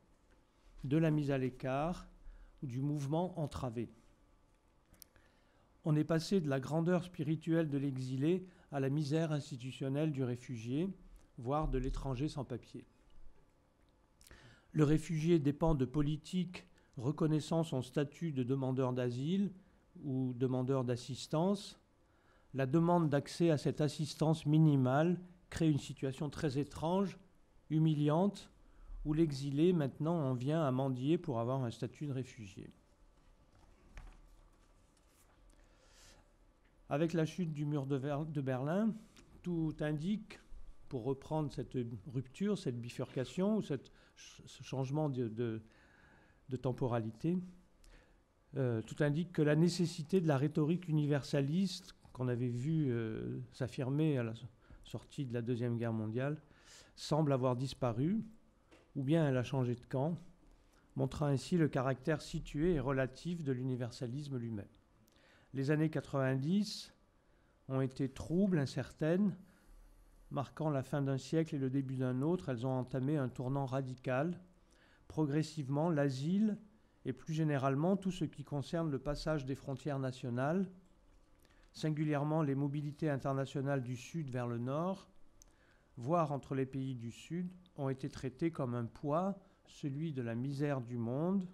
de la mise à l'écart ou du mouvement entravé. On est passé de la grandeur spirituelle de l'exilé à la misère institutionnelle du réfugié, voire de l'étranger sans papier. Le réfugié dépend de politiques reconnaissant son statut de demandeur d'asile ou demandeur d'assistance. La demande d'accès à cette assistance minimale crée une situation très étrange, humiliante, où l'exilé maintenant en vient à mendier pour avoir un statut de réfugié. Avec la chute du mur de Berlin, tout indique, pour reprendre cette rupture, cette bifurcation, ou ce changement de temporalité, tout indique que la nécessité de la rhétorique universaliste qu'on avait vu s'affirmer à la sortie de la Deuxième Guerre mondiale semble avoir disparu, ou bien elle a changé de camp, montrant ainsi le caractère situé et relatif de l'universalisme lui-même. Les années 90 ont été troubles, incertaines, marquant la fin d'un siècle et le début d'un autre. Elles ont entamé un tournant radical. Progressivement, l'asile et plus généralement tout ce qui concerne le passage des frontières nationales, singulièrement les mobilités internationales du Sud vers le Nord, voire entre les pays du Sud, ont été traités comme un poids, celui de la misère du monde,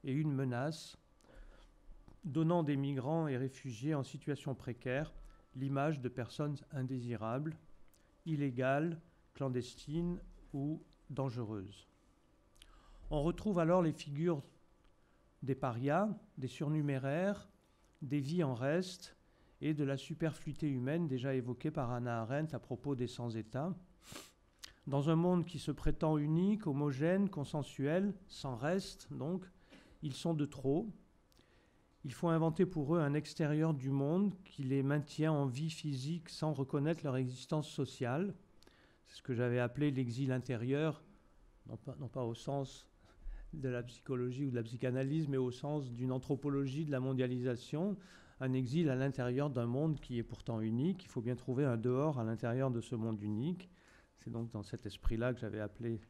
et une menace, donnant des migrants et réfugiés en situation précaire l'image de personnes indésirables, illégales, clandestines ou dangereuses. On retrouve alors les figures des parias, des surnuméraires, des vies en reste et de la superfluité humaine déjà évoquée par Hannah Arendt à propos des sans-État. Dans un monde qui se prétend unique, homogène, consensuel, sans reste donc, ils sont de trop. Il faut inventer pour eux un extérieur du monde qui les maintient en vie physique sans reconnaître leur existence sociale. C'est ce que j'avais appelé l'exil intérieur, non pas au sens de la psychologie ou de la psychanalyse, mais au sens d'une anthropologie de la mondialisation, un exil à l'intérieur d'un monde qui est pourtant unique. Il faut bien trouver un dehors à l'intérieur de ce monde unique. C'est donc dans cet esprit-là que j'avais appelé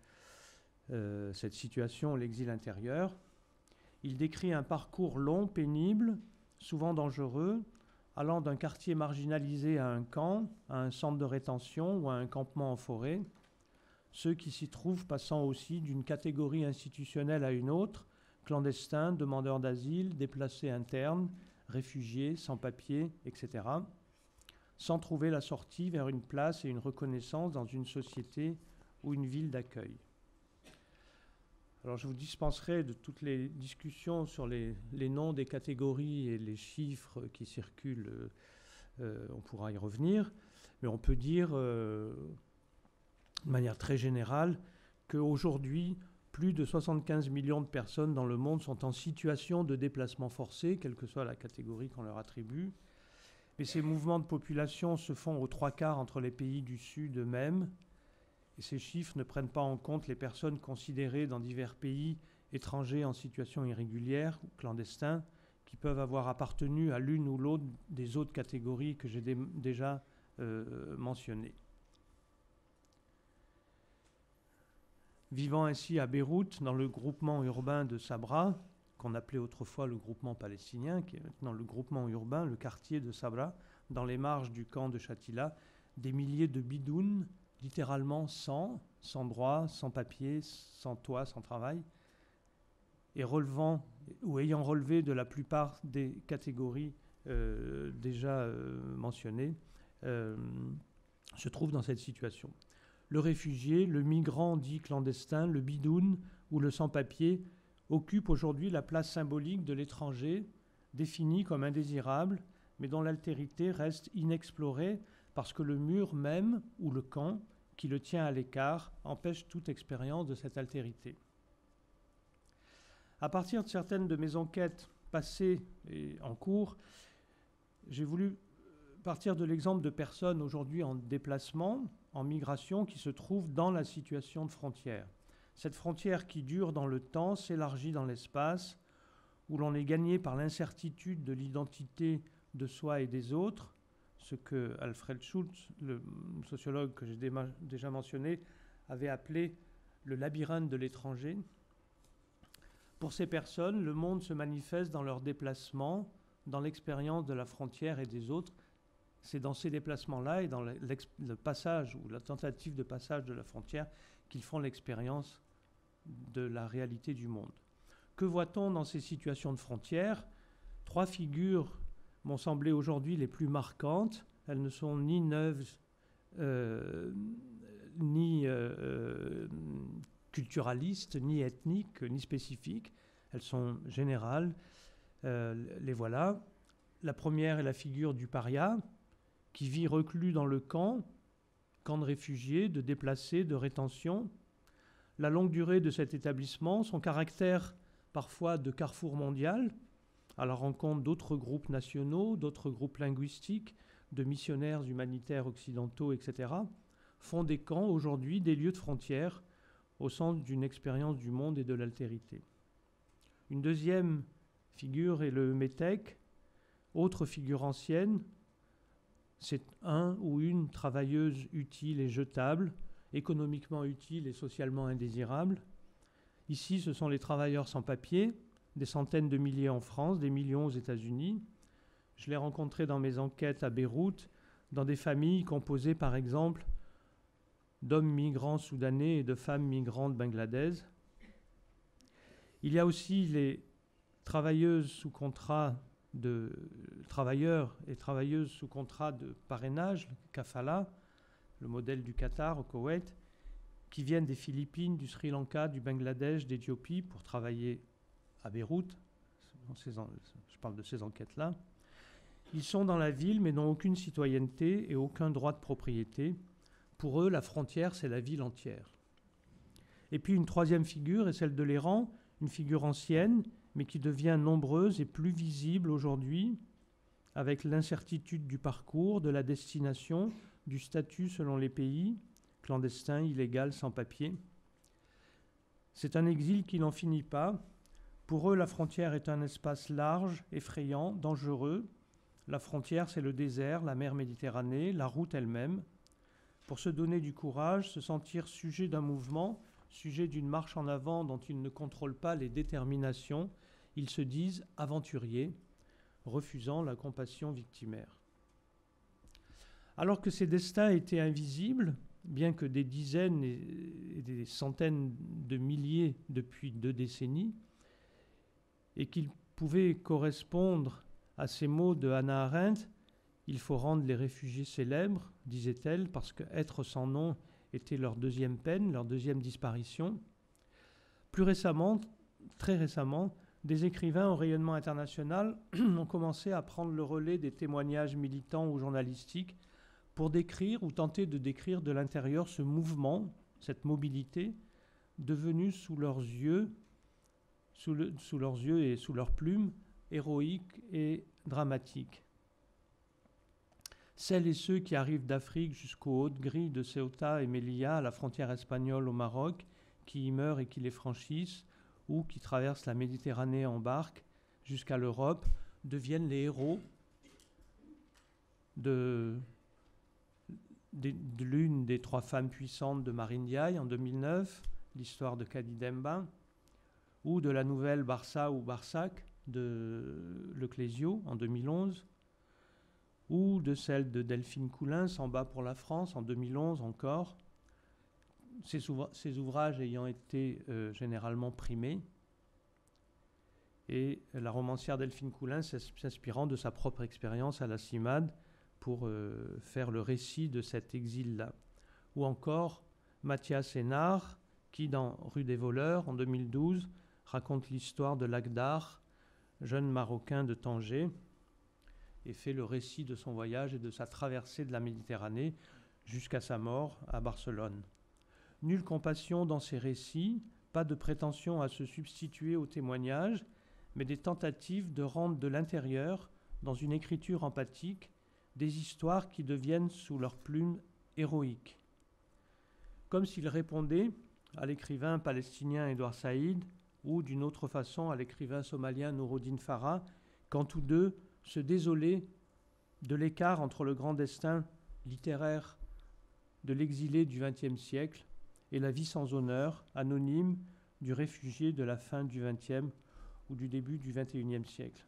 cette situation l'exil intérieur. Il décrit un parcours long, pénible, souvent dangereux, allant d'un quartier marginalisé à un camp, à un centre de rétention ou à un campement en forêt. Ceux qui s'y trouvent passant aussi d'une catégorie institutionnelle à une autre, clandestins, demandeurs d'asile, déplacés internes, réfugiés, sans-papiers, etc., sans trouver la sortie vers une place et une reconnaissance dans une société ou une ville d'accueil. Alors je vous dispenserai de toutes les discussions sur les noms des catégories et les chiffres qui circulent, on pourra y revenir, mais on peut dire de manière très générale qu'aujourd'hui, plus de 75 millions de personnes dans le monde sont en situation de déplacement forcé, quelle que soit la catégorie qu'on leur attribue. Mais ces mouvements de population se font aux 3/4 entre les pays du Sud eux-mêmes. Et ces chiffres ne prennent pas en compte les personnes considérées dans divers pays étrangers en situation irrégulière ou clandestins qui peuvent avoir appartenu à l'une ou l'autre des autres catégories que j'ai déjà mentionnées. Vivant ainsi à Beyrouth, dans le groupement urbain de Sabra, qu'on appelait autrefois le groupement palestinien, qui est maintenant le groupement urbain, le quartier de Sabra, dans les marges du camp de Shatila, des milliers de bidounes, littéralement sans droit, sans papier, sans toit, sans travail, et relevant ou ayant relevé de la plupart des catégories déjà mentionnées, se trouvent dans cette situation. Le réfugié, le migrant dit clandestin, le bidoune ou le sans-papier occupent aujourd'hui la place symbolique de l'étranger, défini comme indésirable, mais dont l'altérité reste inexplorée parce que le mur même, ou le camp, qui le tient à l'écart, empêche toute expérience de cette altérité. À partir de certaines de mes enquêtes passées et en cours, j'ai voulu partir de l'exemple de personnes aujourd'hui en déplacement, en migration, qui se trouvent dans la situation de frontière. Cette frontière qui dure dans le temps, s'élargit dans l'espace, où l'on est gagné par l'incertitude de l'identité de soi et des autres, ce que Alfred Schultz, le sociologue que j'ai déjà mentionné, avait appelé le labyrinthe de l'étranger. Pour ces personnes, le monde se manifeste dans leur déplacement, dans l'expérience de la frontière et des autres. C'est dans ces déplacements-là et dans le passage ou la tentative de passage de la frontière qu'ils font l'expérience de la réalité du monde. Que voit-on dans ces situations de frontières? 3 figures m'ont semblé aujourd'hui les plus marquantes. Elles ne sont ni neuves, ni culturalistes, ni ethniques, ni spécifiques. Elles sont générales. Les voilà. La première est la figure du paria, qui vit reclus dans le camp de réfugiés, de déplacés, de rétention. La longue durée de cet établissement, son caractère parfois de carrefour mondial, à la rencontre d'autres groupes nationaux, d'autres groupes linguistiques, de missionnaires humanitaires occidentaux, etc., font des camps aujourd'hui des lieux de frontière au centre d'une expérience du monde et de l'altérité. Une deuxième figure est le métèque, autre figure ancienne. C'est un ou une travailleuse utile et jetable, économiquement utile et socialement indésirable. Ici, ce sont les travailleurs sans papier, des centaines de milliers en France, des millions aux États-Unis. Je l'ai rencontré dans mes enquêtes à Beyrouth, dans des familles composées par exemple d'hommes migrants soudanais et de femmes migrantes bangladaises. Il y a aussi les travailleuses sous contrat de travailleurs et travailleuses sous contrat de parrainage, le kafala, le modèle du Qatar au Koweït, qui viennent des Philippines, du Sri Lanka, du Bangladesh, d'Éthiopie pour travailler à Beyrouth. Je parle de ces enquêtes-là. Ils sont dans la ville mais n'ont aucune citoyenneté et aucun droit de propriété. Pour eux, la frontière, c'est la ville entière. Et puis une troisième figure est celle de l'errant, une figure ancienne, mais qui devient nombreuse et plus visible aujourd'hui, avec l'incertitude du parcours, de la destination, du statut selon les pays, clandestin, illégal, sans papier. C'est un exil qui n'en finit pas. Pour eux, la frontière est un espace large, effrayant, dangereux. La frontière, c'est le désert, la mer Méditerranée, la route elle-même. Pour se donner du courage, se sentir sujet d'un mouvement, sujet d'une marche en avant dont ils ne contrôlent pas les déterminations, ils se disent aventuriers, refusant la compassion victimaire. Alors que ces destins étaient invisibles, bien que des dizaines et des centaines de milliers depuis 2 décennies, et qu'ils pouvaient correspondre à ces mots de Hannah Arendt, il faut rendre les réfugiés célèbres, disait-elle, parce qu'être sans nom était leur deuxième peine, leur deuxième disparition. Plus récemment, très récemment, des écrivains au rayonnement international ont commencé à prendre le relais des témoignages militants ou journalistiques pour décrire ou tenter de décrire de l'intérieur ce mouvement, cette mobilité, devenue sous leurs yeux et sous leurs plumes, héroïque et dramatique. Celles et ceux qui arrivent d'Afrique jusqu'aux hautes grilles de Ceuta et Melilla, à la frontière espagnole au Maroc, qui y meurent et qui les franchissent, ou qui traversent la Méditerranée en barque jusqu'à l'Europe, deviennent les héros de l'une des 3 femmes puissantes de Marine Diaye en 2009, l'histoire de Kadi Demba, ou de la nouvelle Barça ou Barsac de Le Clésio en 2011, ou de celle de Delphine Coulin, Samba pour la France, en 2011 encore, ces ouvrages ayant été généralement primés, et la romancière Delphine Coulin s'inspirant de sa propre expérience à la CIMAD pour faire le récit de cet exil-là. Ou encore Mathias Hénard, qui dans Rue des Voleurs, en 2012, raconte l'histoire de Lagdar, jeune Marocain de Tanger, et fait le récit de son voyage et de sa traversée de la Méditerranée jusqu'à sa mort à Barcelone. Nulle compassion dans ces récits, pas de prétention à se substituer aux témoignages, mais des tentatives de rendre de l'intérieur, dans une écriture empathique, des histoires qui deviennent sous leur plume héroïques. Comme s'ils répondaient à l'écrivain palestinien Edward Said ou d'une autre façon à l'écrivain somalien Noureddin Farah, quand tous deux se désolaient de l'écart entre le grand destin littéraire de l'exilé du XXe siècle et la vie sans honneur, anonyme, du réfugié de la fin du XXe ou du début du XXIe siècle.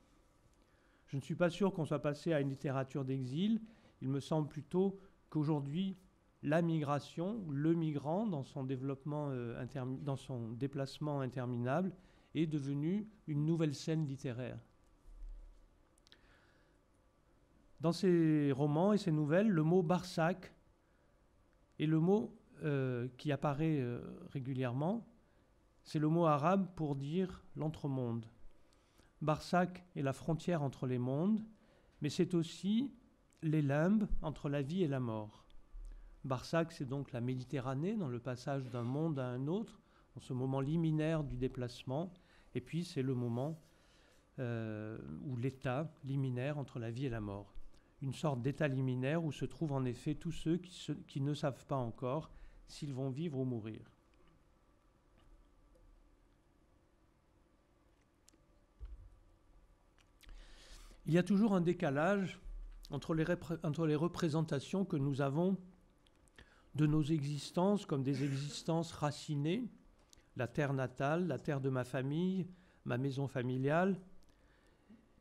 Je ne suis pas sûr qu'on soit passé à une littérature d'exil. Il me semble plutôt qu'aujourd'hui, la migration, le migrant, dans son développement, dans son déplacement interminable, est devenu une nouvelle scène littéraire. Dans ces romans et ces nouvelles, le mot Barsak est le mot qui apparaît régulièrement. C'est le mot arabe pour dire l'entremonde. Barsak est la frontière entre les mondes, mais c'est aussi les limbes entre la vie et la mort. Barsak, c'est donc la Méditerranée, dans le passage d'un monde à un autre, dans ce moment liminaire du déplacement, et puis c'est le moment ou l'état liminaire entre la vie et la mort. Une sorte d'état liminaire où se trouvent en effet tous ceux qui ne savent pas encore s'ils vont vivre ou mourir. Il y a toujours un décalage entre les représentations que nous avons de nos existences comme des existences racinées, la terre natale, la terre de ma famille, ma maison familiale,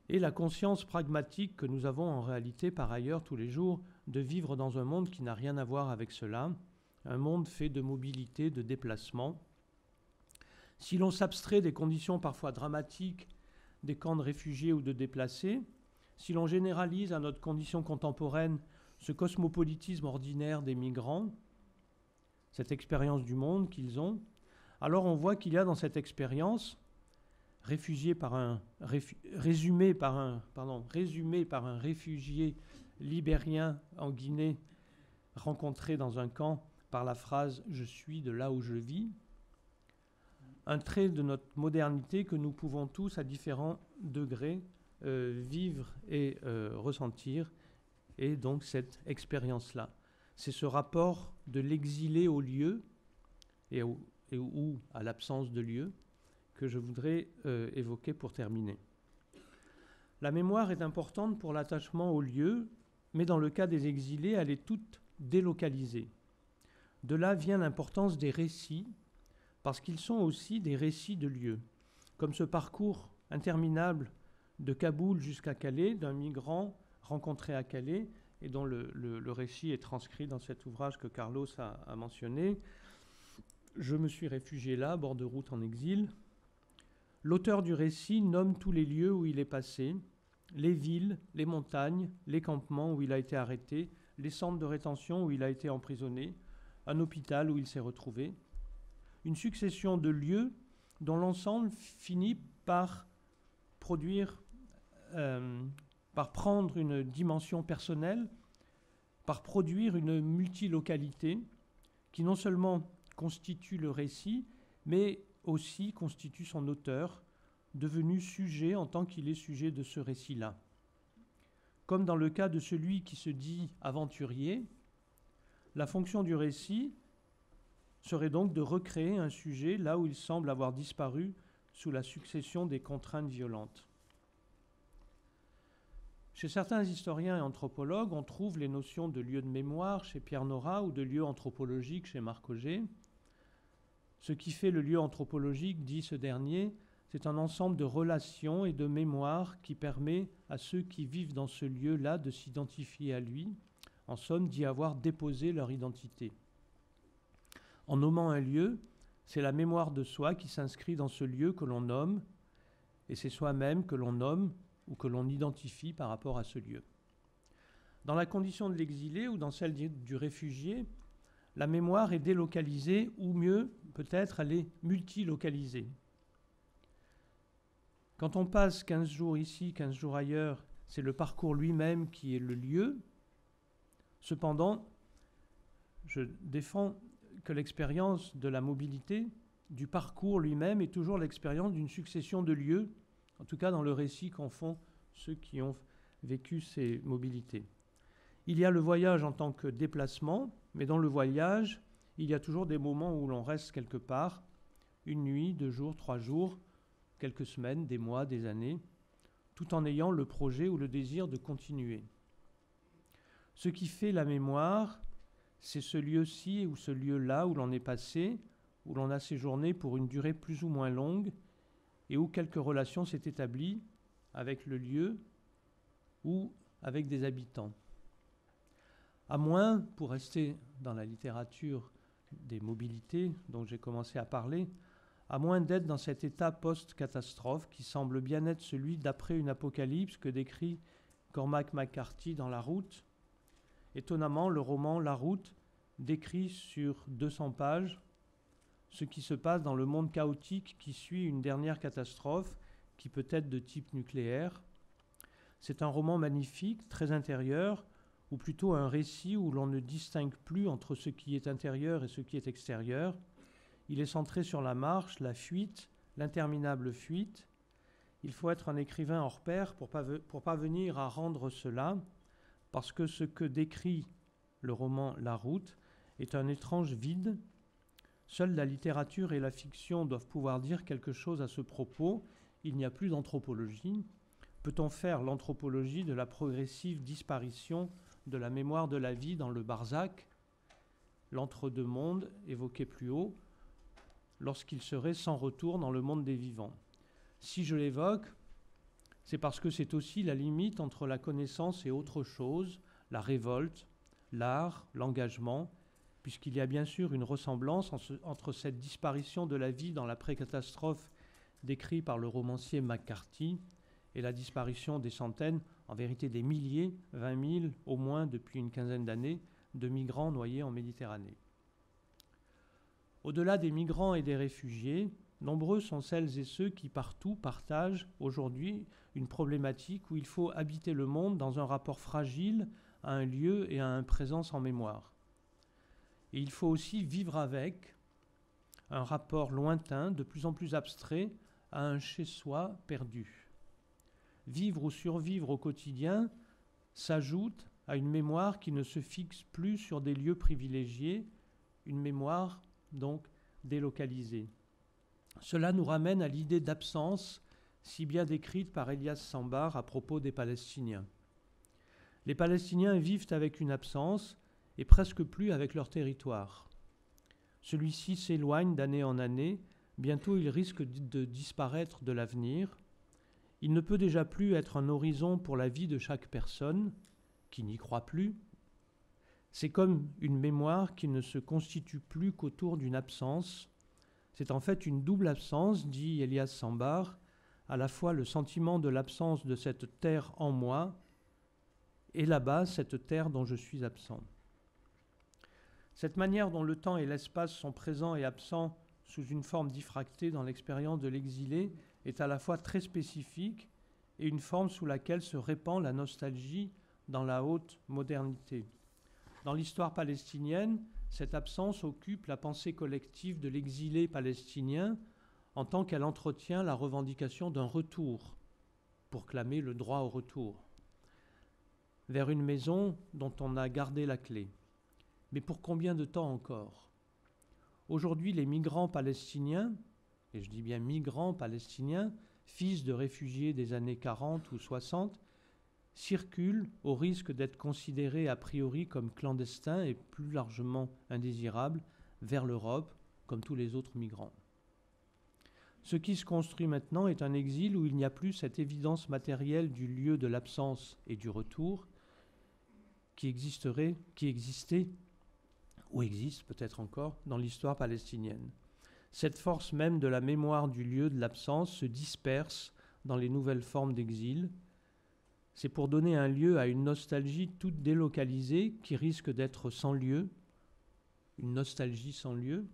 et la conscience pragmatique que nous avons en réalité par ailleurs tous les jours de vivre dans un monde qui n'a rien à voir avec cela, un monde fait de mobilité, de déplacement. Si l'on s'abstrait des conditions parfois dramatiques des camps de réfugiés ou de déplacés, si l'on généralise à notre condition contemporaine ce cosmopolitisme ordinaire des migrants, cette expérience du monde qu'ils ont, alors on voit qu'il y a dans cette expérience, résumée par un réfugié libérien en Guinée rencontré dans un camp par la phrase « Je suis de là où je vis », un trait de notre modernité que nous pouvons tous, à différents degrés, vivre et ressentir, et donc cette expérience-là. C'est ce rapport de l'exilé au lieu ou à l'absence de lieu que je voudrais évoquer pour terminer. La mémoire est importante pour l'attachement au lieu, mais dans le cas des exilés, elle est toute délocalisée. De là vient l'importance des récits, parce qu'ils sont aussi des récits de lieux, comme ce parcours interminable de Kaboul jusqu'à Calais, d'un migrant rencontré à Calais, et dont le récit est transcrit dans cet ouvrage que Carlos a mentionné. Je me suis réfugié là, bord de route en exil. L'auteur du récit nomme tous les lieux où il est passé, les villes, les montagnes, les campements où il a été arrêté, les centres de rétention où il a été emprisonné, un hôpital où il s'est retrouvé. Une succession de lieux dont l'ensemble finit par prendre une dimension personnelle, par produire une multilocalité qui non seulement constitue le récit, mais aussi constitue son auteur, devenu sujet en tant qu'il est sujet de ce récit-là. Comme dans le cas de celui qui se dit aventurier, la fonction du récit serait donc de recréer un sujet là où il semble avoir disparu sous la succession des contraintes violentes. Chez certains historiens et anthropologues, on trouve les notions de lieu de mémoire chez Pierre Nora ou de lieu anthropologique chez Marc Auger. Ce qui fait le lieu anthropologique, dit ce dernier, c'est un ensemble de relations et de mémoires qui permet à ceux qui vivent dans ce lieu-là de s'identifier à lui, en somme d'y avoir déposé leur identité. En nommant un lieu, c'est la mémoire de soi qui s'inscrit dans ce lieu que l'on nomme, et c'est soi-même que l'on nomme ou que l'on identifie par rapport à ce lieu. Dans la condition de l'exilé ou dans celle du réfugié, la mémoire est délocalisée, ou mieux, peut-être, elle est multilocalisée. Quand on passe 15 jours ici, 15 jours ailleurs, c'est le parcours lui-même qui est le lieu. Cependant, je défends que l'expérience de la mobilité, du parcours lui-même, est toujours l'expérience d'une succession de lieux, en tout cas dans le récit qu'en font ceux qui ont vécu ces mobilités. Il y a le voyage en tant que déplacement, mais dans le voyage, il y a toujours des moments où l'on reste quelque part, une nuit, 2 jours, 3 jours, quelques semaines, des mois, des années, tout en ayant le projet ou le désir de continuer. Ce qui fait la mémoire, c'est ce lieu-ci ou ce lieu-là où l'on est passé, où l'on a séjourné pour une durée plus ou moins longue et où quelque relation s'est établie avec le lieu ou avec des habitants. À moins, pour rester dans la littérature des mobilités dont j'ai commencé à parler, à moins d'être dans cet état post-catastrophe qui semble bien être celui d'après une apocalypse que décrit Cormac McCarthy dans La Route. Étonnamment, le roman La Route décrit sur 200 pages ce qui se passe dans le monde chaotique qui suit une dernière catastrophe qui peut être de type nucléaire. C'est un roman magnifique, très intérieur, ou plutôt un récit où l'on ne distingue plus entre ce qui est intérieur et ce qui est extérieur. Il est centré sur la marche, la fuite, l'interminable fuite. Il faut être un écrivain hors pair pour parvenir à rendre cela, parce que ce que décrit le roman La Route est un étrange vide. Seule la littérature et la fiction doivent pouvoir dire quelque chose à ce propos. Il n'y a plus d'anthropologie. Peut-on faire l'anthropologie de la progressive disparition de la mémoire de la vie dans le Barzac, l'entre-deux-mondes évoqué plus haut, lorsqu'il serait sans retour dans le monde des vivants? Si je l'évoque, c'est parce que c'est aussi la limite entre la connaissance et autre chose, la révolte, l'art, l'engagement, puisqu'il y a bien sûr une ressemblance entre cette disparition de la vie dans l'après-catastrophe décrite par le romancier McCarthy et la disparition des centaines, en vérité des milliers, 20 000 au moins depuis une quinzaine d'années, de migrants noyés en Méditerranée. Au-delà des migrants et des réfugiés, nombreux sont celles et ceux qui partout partagent aujourd'hui une problématique où il faut habiter le monde dans un rapport fragile à un lieu et à un présent sans mémoire. Et il faut aussi vivre avec un rapport lointain, de plus en plus abstrait, à un chez-soi perdu. Vivre ou survivre au quotidien s'ajoute à une mémoire qui ne se fixe plus sur des lieux privilégiés, une mémoire donc délocalisée. Cela nous ramène à l'idée d'absence, si bien décrite par Elias Sambar à propos des Palestiniens. Les Palestiniens vivent avec une absence et presque plus avec leur territoire. Celui-ci s'éloigne d'année en année, bientôt il risque de disparaître de l'avenir. Il ne peut déjà plus être un horizon pour la vie de chaque personne qui n'y croit plus. C'est comme une mémoire qui ne se constitue plus qu'autour d'une absence. C'est en fait une double absence, dit Elias Sambar, à la fois le sentiment de l'absence de cette terre en moi et là-bas, cette terre dont je suis absent. Cette manière dont le temps et l'espace sont présents et absents sous une forme diffractée dans l'expérience de l'exilé est à la fois très spécifique et une forme sous laquelle se répand la nostalgie dans la haute modernité. Dans l'histoire palestinienne, cette absence occupe la pensée collective de l'exilé palestinien en tant qu'elle entretient la revendication d'un retour, pour clamer le droit au retour, vers une maison dont on a gardé la clé. Mais pour combien de temps encore? Aujourd'hui, les migrants palestiniens, et je dis bien migrants palestiniens, fils de réfugiés des années 40 ou 60, circulent au risque d'être considérés a priori comme clandestins et plus largement indésirables vers l'Europe, comme tous les autres migrants. Ce qui se construit maintenant est un exil où il n'y a plus cette évidence matérielle du lieu de l'absence et du retour qui existait ou existe peut-être encore dans l'histoire palestinienne. Cette force même de la mémoire du lieu de l'absence se disperse dans les nouvelles formes d'exil. C'est pour donner un lieu à une nostalgie toute délocalisée qui risque d'être sans lieu, une nostalgie sans lieu,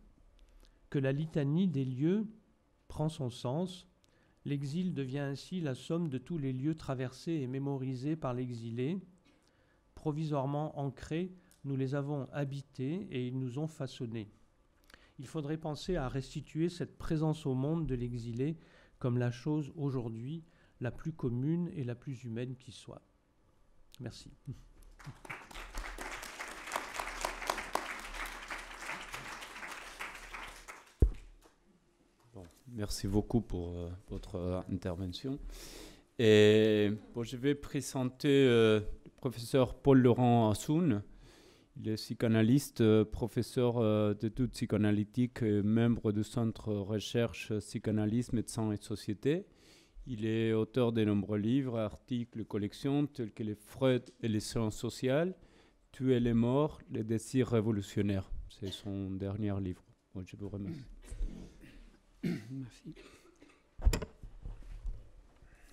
que la litanie des lieux prend son sens. L'exil devient ainsi la somme de tous les lieux traversés et mémorisés par l'exilé. Provisoirement ancrés, nous les avons habités et ils nous ont façonnés. Il faudrait penser à restituer cette présence au monde de l'exilé comme la chose aujourd'hui la plus commune et la plus humaine qui soit. Merci. merci beaucoup pour votre intervention. Et bon, je vais présenter le professeur Paul-Laurent Assoun. Il est psychanalyste, professeur d'études psychanalytiques, membre du Centre Recherche Psychanalyse, Médecins et Société. Il est auteur de nombreux livres, articles, collections tels que les Freud et les sciences sociales, Tuer les morts, les désirs révolutionnaires. C'est son dernier livre. Bon, je vous remercie. Merci.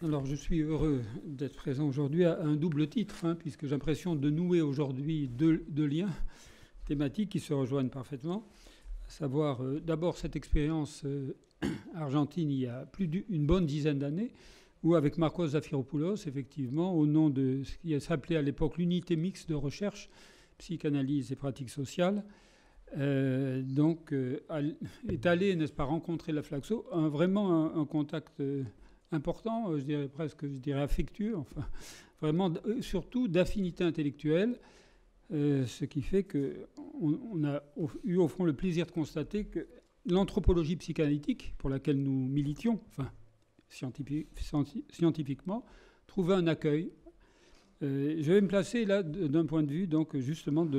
Alors, je suis heureux d'être présent aujourd'hui à un double titre, puisque j'ai l'impression de nouer aujourd'hui deux liens thématiques qui se rejoignent parfaitement, à savoir d'abord cette expérience argentine il y a plus d'une bonne dizaine d'années, où avec Marcos Zafiropoulos, effectivement, au nom de ce qui s'appelait à l'époque l'unité mixte de recherche, psychanalyse et pratique sociale, est allé, n'est-ce pas, rencontrer la Flaxo, vraiment un contact important, je dirais presque, affectueux, enfin, vraiment, surtout d'affinité intellectuelle, ce qui fait qu'on a eu au fond le plaisir de constater que l'anthropologie psychanalytique, pour laquelle nous militions, enfin, scientifiquement, trouvait un accueil. Je vais me placer là d'un point de vue, donc, justement, de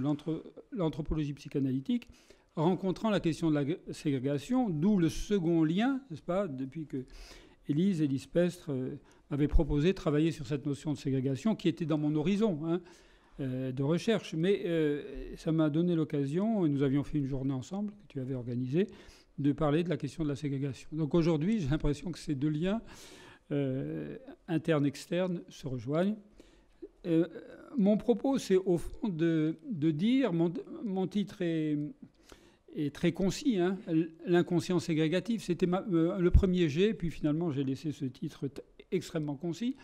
l'anthropologie psychanalytique, rencontrant la question de la ségrégation, d'où le second lien, n'est-ce pas, depuis que Élise Pestre m'avait proposé de travailler sur cette notion de ségrégation qui était dans mon horizon de recherche. Mais ça m'a donné l'occasion, et nous avions fait une journée ensemble, que tu avais organisée, de parler de la question de la ségrégation. Donc aujourd'hui, j'ai l'impression que ces deux liens internes-externes se rejoignent. Mon propos, c'est au fond de dire, mon titre est très concis, l'inconscient ségrégatif. C'était le premier jet, puis finalement j'ai laissé ce titre extrêmement concis.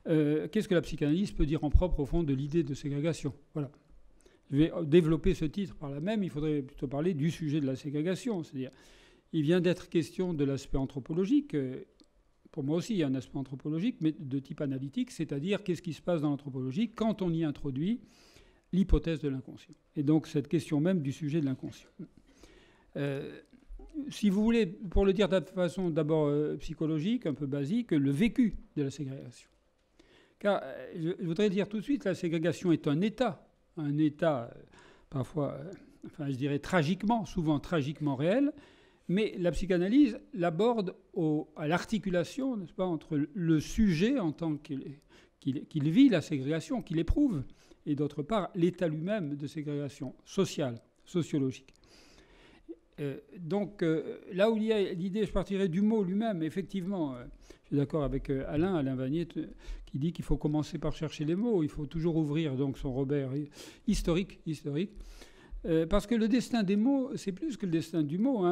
Qu'est-ce que la psychanalyse peut dire en propre au fond de l'idée de ségrégation? Voilà. Je vais développer ce titre par là même. Il faudrait plutôt parler du sujet de la ségrégation. C'est-à-dire, il vient d'être question de l'aspect anthropologique. Pour moi aussi, il y a un aspect anthropologique, mais de type analytique, c'est-à-dire qu'est-ce qui se passe dans l'anthropologie quand on y introduit l'hypothèse de l'inconscient. Et donc cette question même du sujet de l'inconscient. Si vous voulez, pour le dire de façon d'abord psychologique, un peu basique, le vécu de la ségrégation. Car je voudrais dire tout de suite, la ségrégation est un état parfois, enfin je dirais tragiquement, souvent tragiquement réel, mais la psychanalyse l'aborde à l'articulation, n'est-ce pas, entre le sujet en tant qu'il vit la ségrégation, qu'il éprouve, et d'autre part l'état lui-même de ségrégation sociale, sociologique. Donc là où il y a l'idée, je partirais du mot lui-même, effectivement, je suis d'accord avec Alain Vanier, qui dit qu'il faut commencer par chercher les mots, il faut toujours ouvrir donc son Robert historique, parce que le destin des mots, c'est plus que le destin du mot,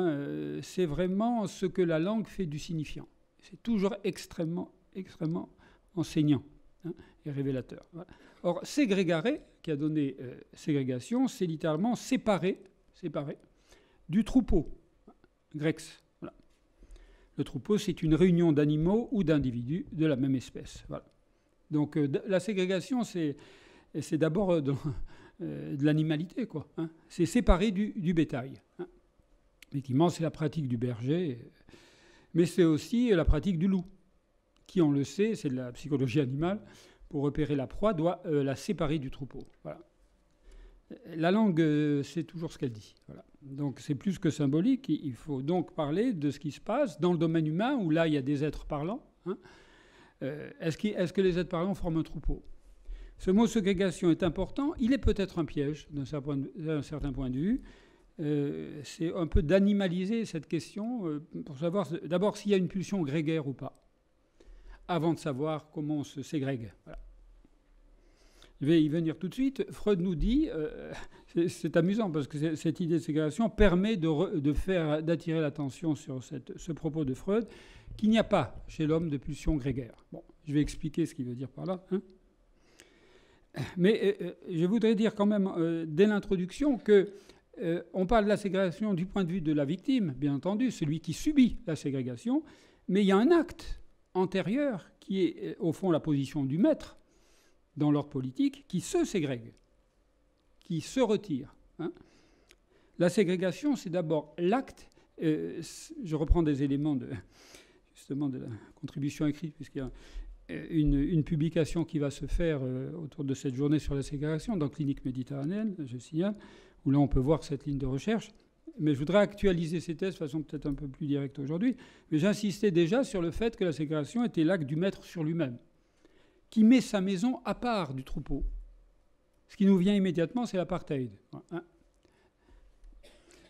c'est vraiment ce que la langue fait du signifiant. C'est toujours extrêmement enseignant et révélateur. Voilà. Or, ségrégare, qui a donné ségrégation, c'est littéralement séparer du troupeau, grex. Voilà. Le troupeau, c'est une réunion d'animaux ou d'individus de la même espèce. Voilà. Donc la ségrégation, c'est d'abord de l'animalité, quoi. C'est séparer du bétail. Effectivement, c'est la pratique du berger, mais c'est aussi la pratique du loup, qui, on le sait, c'est de la psychologie animale, pour repérer la proie, doit la séparer du troupeau. Voilà. La langue, c'est toujours ce qu'elle dit. Voilà. Donc c'est plus que symbolique. Il faut donc parler de ce qui se passe dans le domaine humain, où là, il y a des êtres parlants. Est-ce que les êtres parlants forment un troupeau? Ce mot ségrégation est important. Il est peut-être un piège d'un certain point de vue. C'est un peu d'animaliser cette question pour savoir d'abord s'il y a une pulsion grégaire ou pas, avant de savoir comment on se ségrègue. Voilà. Je vais y venir tout de suite. Freud nous dit, c'est amusant parce que cette idée de ségrégation permet d'attirer l'attention sur ce propos de Freud, qu'il n'y a pas chez l'homme de pulsion grégaire. Bon, je vais expliquer ce qu'il veut dire par là. Mais je voudrais dire quand même, dès l'introduction, qu'on parle de la ségrégation du point de vue de la victime, bien entendu, celui qui subit la ségrégation, mais il y a un acte antérieur qui est, au fond, la position du maître dans l'ordre politique, qui se ségrègue, qui se retire. La ségrégation, c'est d'abord l'acte Je reprends des éléments justement de la contribution écrite, puisqu'il y a une publication qui va se faire autour de cette journée sur la ségrégation dans Clinique méditerranéenne, je signale, où là on peut voir cette ligne de recherche. Mais je voudrais actualiser ces thèses de façon peut-être un peu plus directe aujourd'hui. Mais j'insistais déjà sur le fait que la ségrégation était l'acte du maître sur lui-même, qui met sa maison à part du troupeau. Ce qui nous vient immédiatement, c'est l'apartheid.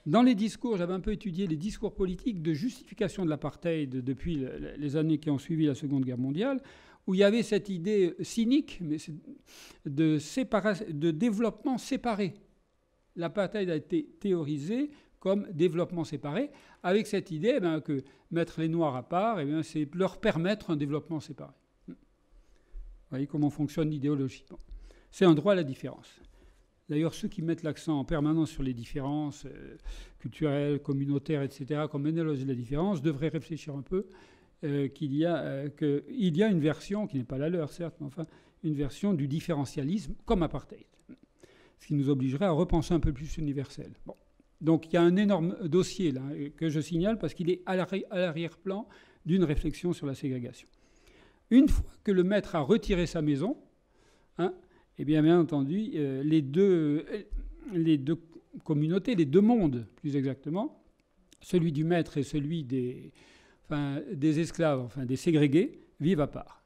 Dans les discours, j'avais un peu étudié les discours politiques de justification de l'apartheid depuis les années qui ont suivi la Seconde Guerre mondiale, où il y avait cette idée cynique mais de développement séparé. L'apartheid a été théorisé comme développement séparé, avec cette idée que mettre les Noirs à part, c'est leur permettre un développement séparé. Vous voyez comment fonctionne l'idéologie. Bon. C'est un droit à la différence. D'ailleurs, ceux qui mettent l'accent en permanence sur les différences culturelles, communautaires, etc., comme analogie de la différence, devraient réfléchir un peu qu'il y a une version, qui n'est pas la leur, certes, mais enfin, une version du différentialisme comme apartheid. Ce qui nous obligerait à repenser un peu plus universel. Bon. Donc il y a un énorme dossier là, que je signale parce qu'il est à l'arrière-plan d'une réflexion sur la ségrégation. Une fois que le maître a retiré sa maison, eh bien entendu, les deux communautés, les deux mondes plus exactement, celui du maître et celui des esclaves, des ségrégués, vivent à part,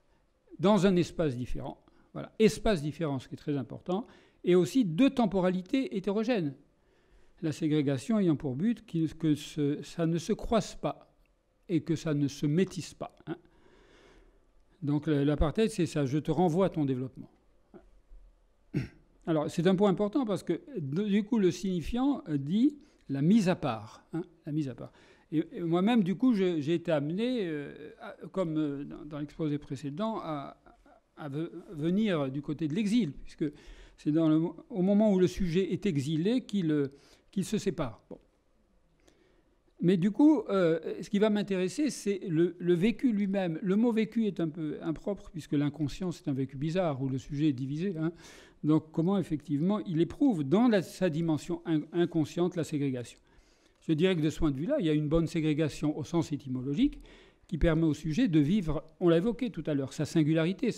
dans un espace différent. Voilà, espace différent, ce qui est très important, et aussi deux temporalités hétérogènes. La ségrégation ayant pour but que ça ne se croise pas et que ça ne se métisse pas. Donc l'apartheid, c'est ça, je te renvoie à ton développement. Alors c'est un point important parce que du coup le signifiant dit la mise à part. La mise à part. Et moi-même, du coup, j'ai été amené, comme dans l'exposé précédent, à venir du côté de l'exil, puisque c'est au moment où le sujet est exilé qu'il se sépare. Bon. Mais du coup, ce qui va m'intéresser, c'est le vécu lui-même. Le mot vécu est un peu impropre, puisque l'inconscient, c'est un vécu bizarre, où le sujet est divisé. Donc comment, effectivement, il éprouve dans sa dimension inconsciente la ségrégation. Je dirais que de ce point de vue-là, il y a une bonne ségrégation au sens étymologique qui permet au sujet de vivre, on l'a évoqué tout à l'heure, sa singularité,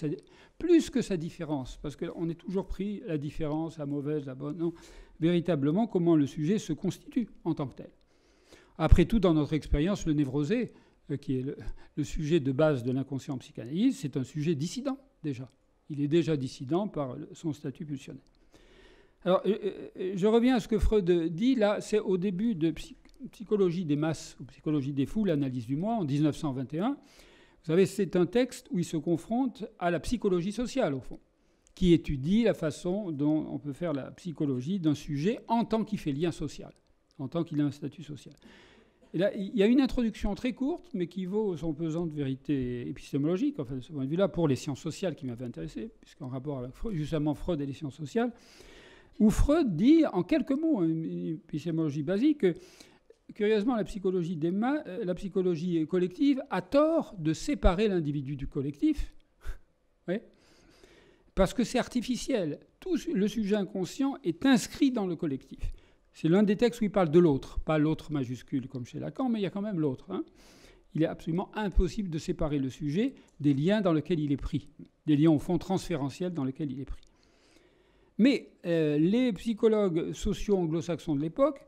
plus que sa différence, parce qu'on est toujours pris la différence, la mauvaise, la bonne. Non, véritablement, comment le sujet se constitue en tant que tel. Après tout, dans notre expérience, le névrosé, qui est le sujet de base de l'inconscient en psychanalyse, c'est un sujet dissident, déjà. Il est déjà dissident par son statut pulsionnel. Alors, je reviens à ce que Freud dit, là, c'est au début de Psychologie des masses, ou Psychologie des foules, l'analyse du moi, en 1921. Vous savez, c'est un texte où il se confronte à la psychologie sociale, au fond, qui étudie la façon dont on peut faire la psychologie d'un sujet en tant qu'il fait lien social, en tant qu'il a un statut social. Et là, il y a une introduction très courte, mais qui vaut son pesant de vérité épistémologique, enfin, de ce point de vue-là, pour les sciences sociales qui m'avaient intéressé, puisqu'en rapport avec Freud, justement Freud et les sciences sociales, où Freud dit, en quelques mots, une épistémologie basique, que, curieusement, la psychologie collective a tort de séparer l'individu du collectif, oui, parce que c'est artificiel. Tout le sujet inconscient est inscrit dans le collectif. C'est l'un des textes où il parle de l'autre, pas l'autre majuscule comme chez Lacan, mais il y a quand même l'autre. Il est absolument impossible de séparer le sujet des liens dans lesquels il est pris, des liens au fond transférentiels dans lesquels il est pris. Mais les psychologues sociaux anglo-saxons de l'époque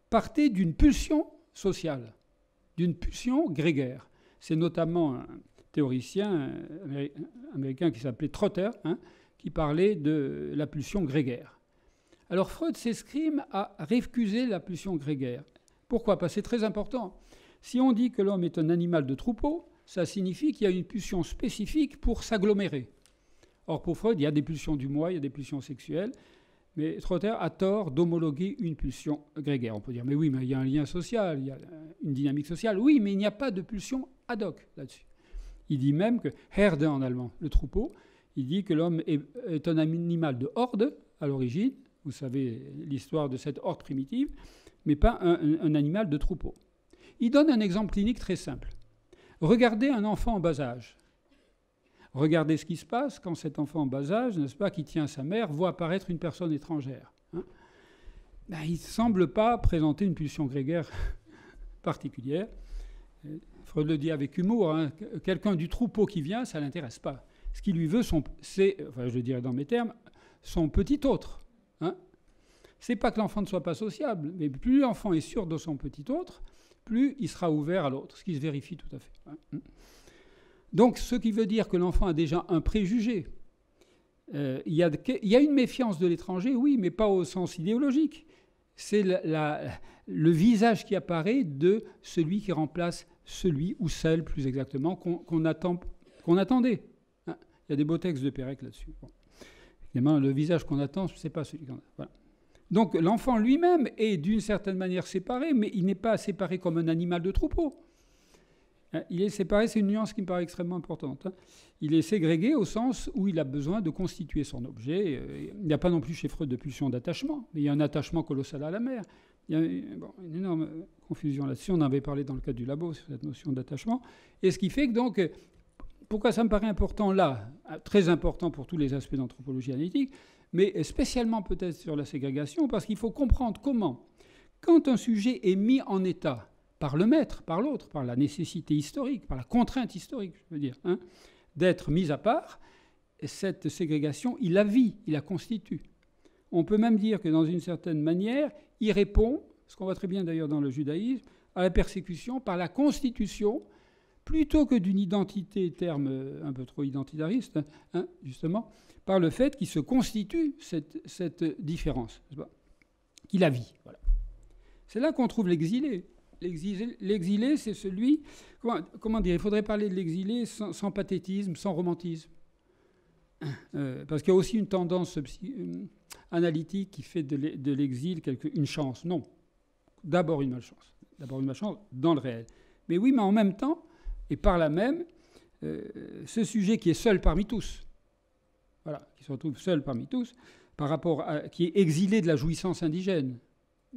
partaient d'une pulsion sociale, d'une pulsion grégaire. C'est notamment un théoricien américain qui s'appelait Trotter, qui parlait de la pulsion grégaire. Alors Freud s'escrime à récuser la pulsion grégaire. Pourquoi ? Parce que c'est très important. Si on dit que l'homme est un animal de troupeau, ça signifie qu'il y a une pulsion spécifique pour s'agglomérer. Or, pour Freud, il y a des pulsions du moi, il y a des pulsions sexuelles, mais Trotter a tort d'homologuer une pulsion grégaire. On peut dire, mais oui, mais il y a un lien social, il y a une dynamique sociale. Oui, mais il n'y a pas de pulsion ad hoc là-dessus. Il dit même que Herde en allemand, le troupeau, il dit que l'homme est un animal de horde à l'origine, vous savez l'histoire de cette horde primitive, mais pas un animal de troupeau. Il donne un exemple clinique très simple. Regardez un enfant en bas âge. Regardez ce qui se passe quand cet enfant en bas âge, n'est-ce pas, qui tient sa mère, voit apparaître une personne étrangère. Il ne semble pas présenter une pulsion grégaire particulière. Freud le dit avec humour, hein, quelqu'un du troupeau qui vient, ça ne l'intéresse pas. Ce qu'il lui veut, c'est, enfin, je dirais dans mes termes, son petit autre. Hein. C'est pas que l'enfant ne soit pas sociable, mais plus l'enfant est sûr de son petit autre, plus il sera ouvert à l'autre, ce qui se vérifie tout à fait. Hein. Donc, ce qui veut dire que l'enfant a déjà un préjugé. Il y a une méfiance de l'étranger, oui, mais pas au sens idéologique. C'est le visage qui apparaît de celui qui remplace celui ou celle, plus exactement, qu'on attendait. Hein. Il y a des beaux textes de Pérec là-dessus. Bon. Évidemment, le visage qu'on attend, ce n'est pas celui qu'on a. Voilà. Donc l'enfant lui-même est d'une certaine manière séparé, mais il n'est pas séparé comme un animal de troupeau. Il est séparé, c'est une nuance qui me paraît extrêmement importante. Il est ségrégué au sens où il a besoin de constituer son objet. Il n'y a pas non plus chez Freud de pulsion d'attachement, mais il y a un attachement colossal à la mère. Il y a une énorme confusion là-dessus. On en avait parlé dans le cadre du labo, sur cette notion d'attachement. Et ce qui fait que donc, pourquoi ça me paraît important là, très important pour tous les aspects d'anthropologie analytique, mais spécialement peut-être sur la ségrégation, parce qu'il faut comprendre comment, quand un sujet est mis en état par le maître, par l'autre, par la nécessité historique, par la contrainte historique, je veux dire, hein, d'être mis à part, cette ségrégation, il la vit, il la constitue. On peut même dire que dans une certaine manière, il répond, ce qu'on voit très bien d'ailleurs dans le judaïsme, à la persécution par la constitution, plutôt que d'une identité, terme un peu trop identitariste, hein, justement, par le fait qu'il se constitue cette différence, qu'il la vit. Voilà. C'est là qu'on trouve l'exilé. L'exilé, c'est celui... Comment dire? Il faudrait parler de l'exilé sans pathétisme, sans romantisme. Parce qu'il y a aussi une tendance analytique qui fait de l'exil une chance. Non. D'abord une malchance. D'abord une malchance dans le réel. Mais oui, mais en même temps, et par là même, ce sujet qui est seul parmi tous, voilà, qui se retrouve seul parmi tous, par rapport à... qui est exilé de la jouissance indigène,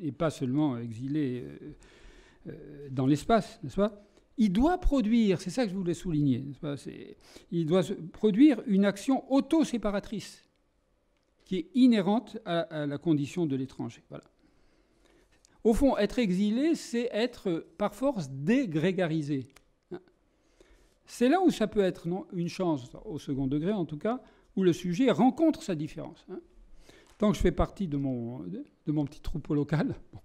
et pas seulement exilé... dans l'espace, n'est-ce pas? Il doit produire, c'est ça que je voulais souligner, n'est-ce pas? Il doit produire une action auto-séparatrice qui est inhérente à la condition de l'étranger. Voilà. Au fond, être exilé, c'est être par force dégrégarisé. C'est là où ça peut être une chance, au second degré en tout cas, où le sujet rencontre sa différence. Tant que je fais partie de mon petit troupeau local, bon,